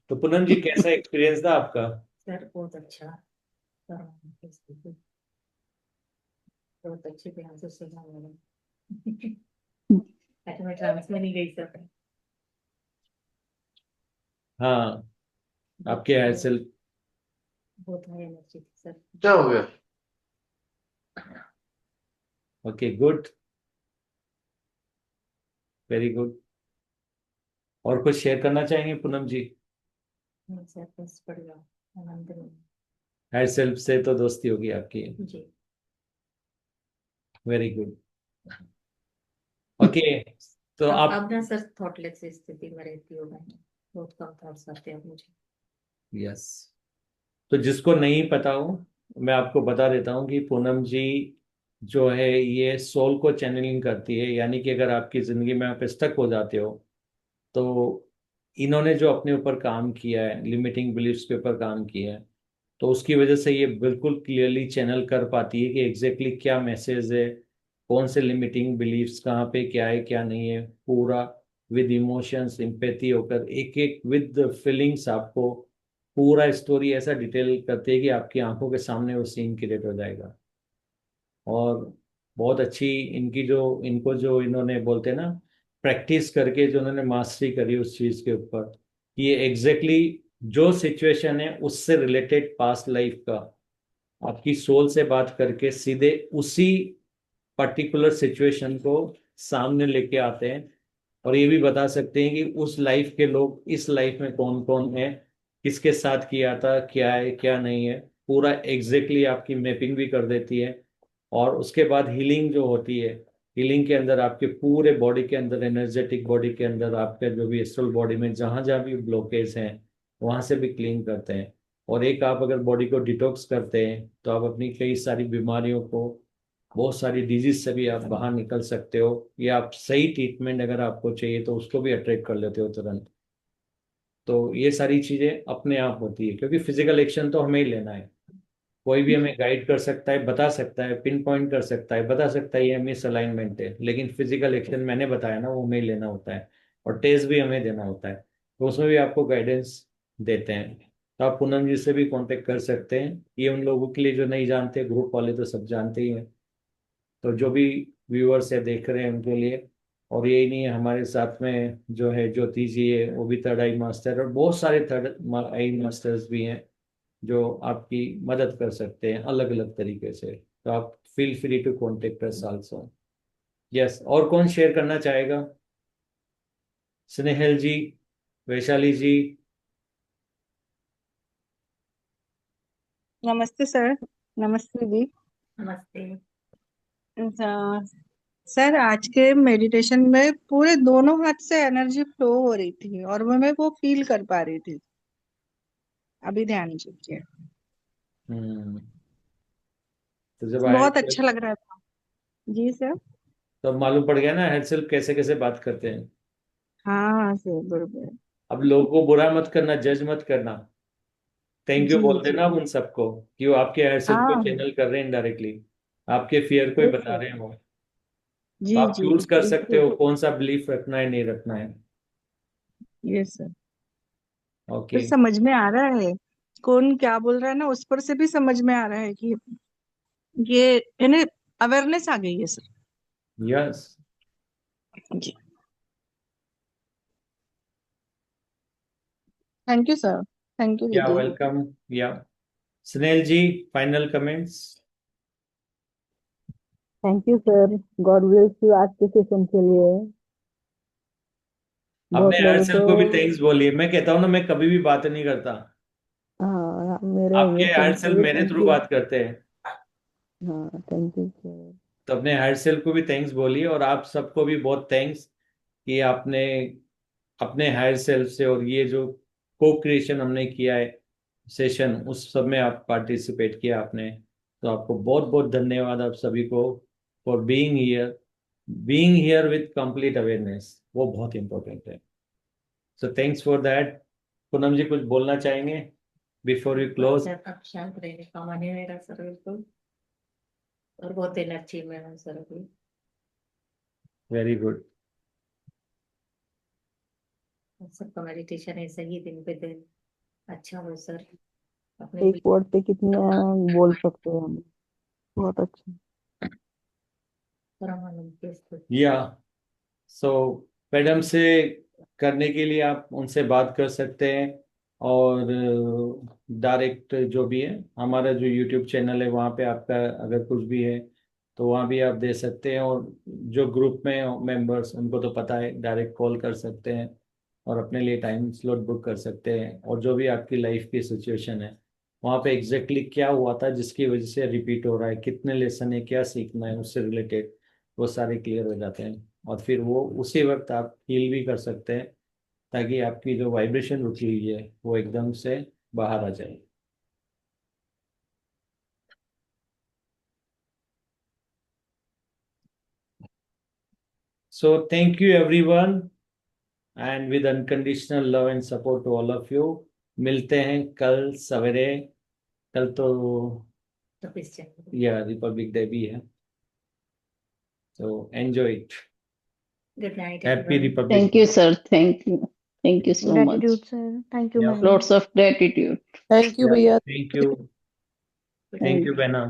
तो पूनम जी, कैसा एक्सपीरियंस था आपका? सर बहुत अच्छा। बहुत अच्छे ध्यान से सुना मैंने। अच्छा, मैं ट्रांस में नहीं गई सर। हाँ, बहुत आपके हेयर सेल। बहुत हाई एनर्जी थी सर। क्या हो गया? Okay, good, very good. और कुछ शेयर करना चाहेंगे पूनम जी? नहीं सर, बस बढ़िया, आनंद में। हेयर सेल्फ से तो दोस्ती होगी आपकी। जी। Very good. ओके, तो आप। अब ना सर थॉटलेस स्थिति में रहती हूँ मैं। बहुत कम थॉट्स आते हैं अब मुझे। यस, तो जिसको नहीं पता हो, मैं आपको बता देता हूँ कि पूनम जी जो है, ये सोल को चैनलिंग करती है। यानी कि अगर आपकी जिंदगी में आप स्टक हो जाते हो, तो इन्होंने जो अपने ऊपर काम किया है, लिमिटिंग बिलीफ्स के ऊपर काम किया है, तो उसकी वजह से ये बिल्कुल क्लियरली चैनल कर पाती है कि एग्जैक्टली क्या मैसेज है, कौन से लिमिटिंग बिलीफ्स कहाँ पे क्या है क्या नहीं है, पूरा विद इमोशंस एम्पैथी होकर एक एक विद फीलिंग्स आपको पूरा स्टोरी ऐसा डिटेल करती है कि आपकी आंखों के सामने वो सीन क्रिएट हो जाएगा। और बहुत अच्छी इनकी जो, इनको जो इन्होंने बोलते हैं ना, प्रैक्टिस करके जो उन्होंने मास्टरी करी उस चीज के ऊपर, ये एग्जैक्टली जो सिचुएशन है उससे रिलेटेड पास्ट लाइफ का आपकी सोल से बात करके सीधे उसी पर्टिकुलर सिचुएशन को सामने लेके आते हैं, और ये भी बता सकते हैं कि उस लाइफ के लोग इस लाइफ में कौन कौन है, किसके साथ किया था, क्या है क्या नहीं है, पूरा एग्जैक्टली आपकी मैपिंग भी कर देती है। और उसके बाद हीलिंग जो होती है, हीलिंग के अंदर आपके पूरे बॉडी के अंदर, एनर्जेटिक बॉडी के अंदर, आपके जो भी एस्ट्रल बॉडी में जहां जहां भी ब्लॉकेज हैं वहां से भी क्लीन करते हैं। और एक आप अगर बॉडी को डिटॉक्स करते हैं तो आप अपनी कई सारी बीमारियों को, बहुत सारी डिजीज से भी आप बाहर निकल सकते हो, या आप सही ट्रीटमेंट अगर आपको चाहिए तो उसको भी अट्रैक्ट कर लेते हो तुरंत। तो ये सारी चीजें अपने आप होती है, क्योंकि फिजिकल एक्शन तो हमें ही लेना है। कोई भी हमें गाइड कर सकता है, बता सकता है, पिन पॉइंट कर सकता है, बता सकता है ये मिस अलाइनमेंट है, लेकिन फिजिकल एक्शन मैंने बताया ना वो हमें ही लेना होता है, और टेस्ट भी हमें देना होता है। तो उसमें भी आपको गाइडेंस देते हैं। तो आप पूनम जी से भी कांटेक्ट कर सकते हैं। ये उन लोगों के लिए जो नहीं जानते, ग्रुप वाले तो सब जानते ही हैं। तो जो भी व्यूअर्स है देख रहे हैं उनके लिए। और यही नहीं है, हमारे साथ में जो है ज्योति जी है, वो भी थर्ड आई मास्टर, और बहुत सारे थर्ड आई मास्टर्स भी हैं जो आपकी मदद कर सकते हैं अलग अलग तरीके से। तो आप feel free to contact us also. Yes, और कौन शेयर करना चाहेगा? स्नेहल जी, वैशाली जी। नमस्ते सर। नमस्ते जी। नमस्ते। अ, सर आज के मेडिटेशन में पूरे दोनों हाथ से एनर्जी फ्लो हो रही थी और मैं वो फील कर पा रही थी। अभी ध्यान दीजिए। हम्म। तो जब आए बहुत अच्छा लग रहा था। जी सर। तो मालूम पड़ गया ना हेड सेल्फ कैसे कैसे बात करते हैं। हाँ हाँ सर बरोबर। अब लोगों को बुरा मत करना, जज मत करना, थैंक यू जी बोल जी। देना उन सबको कि वो आपके हेड सेल्फ को हाँ चैनल कर रहे हैं इनडायरेक्टली, आपके फियर को ही यस बता सर। रहे हैं वो। तो जी आप जी चूज कर सकते बिल्कुल। हो कौन सा बिलीफ रखना है नहीं रखना है। Yes sir. ओके। फिर समझ में आ रहा है कौन क्या बोल रहा है ना, उस पर से भी समझ में आ रहा है कि ये यानी अवेयरनेस आ गई है सर। यस। जी। Thank you sir. Thank you या दीदी। वेलकम। या स्नेल जी, final comments. Thank you sir. God bless you आज के सेशन के लिए। अपने बहुत लोग हर्षल तो को भी थैंक्स बोलिए। मैं कहता हूँ ना, मैं कभी भी बात नहीं करता, हाँ मेरे आपके हायर सेल्फ हर्षल को भी मेरे थैंक थ्रू यू। बात करते हैं। हाँ थैंक यू सर। तो अपने हर्षल को भी थैंक्स बोलिए, और आप सबको भी बहुत थैंक्स कि आपने अपने हायर सेल्फ से, और ये जो को क्रिएशन हमने किया है सेशन, उस सब में आप पार्टिसिपेट किया आपने। तो आपको बहुत बहुत धन्यवाद आप सभी को, for being here with complete awareness, वो बहुत इंपॉर्टेंट है। So thanks for that. Poonam ji कुछ बोलना चाहेंगे बिफोर यू क्लोज? अब शांत रहने का मन है मेरा सर बिल्कुल, और बहुत एनर्जी में हूँ सर अभी। Very good. सबका मेडिटेशन ऐसे ही दिन पे दिन अच्छा हो सर। अपने एक वर्ड पे कितना बोल सकते हैं हम। बहुत अच्छा। परमानंद के स्तुति। या सो मैडम से करने के लिए आप उनसे बात कर सकते हैं, और डायरेक्ट जो भी है हमारा जो यूट्यूब चैनल है वहाँ पे आपका अगर कुछ भी है तो वहाँ भी आप दे सकते हैं। और जो ग्रुप में मेंबर्स उनको तो पता है, डायरेक्ट कॉल कर सकते हैं और अपने लिए टाइम स्लॉट बुक कर सकते हैं। और जो भी आपकी लाइफ की सिचुएशन है वहाँ पे एग्जैक्टली क्या हुआ था जिसकी वजह से रिपीट हो रहा है, कितने लेसन है, क्या सीखना है उससे रिलेटेड, वो सारे क्लियर हो जाते हैं। और फिर वो उसी वक्त आप हील भी कर सकते हैं, ताकि आपकी जो वाइब्रेशन रुकी हुई है वो एकदम से बाहर आ जाए। So thank you everyone, and with unconditional love and support to all of you. मिलते हैं कल सवेरे। कल तो तो यह रिपब्लिक डे भी है, तो enjoy it. Good night happy everyone. Republic thank you sir, thank you, thank you so much, gratitude sir, thank you day. Ma'am. Lots of gratitude. Thank you भैया। Thank you. Good thank thank you बहना।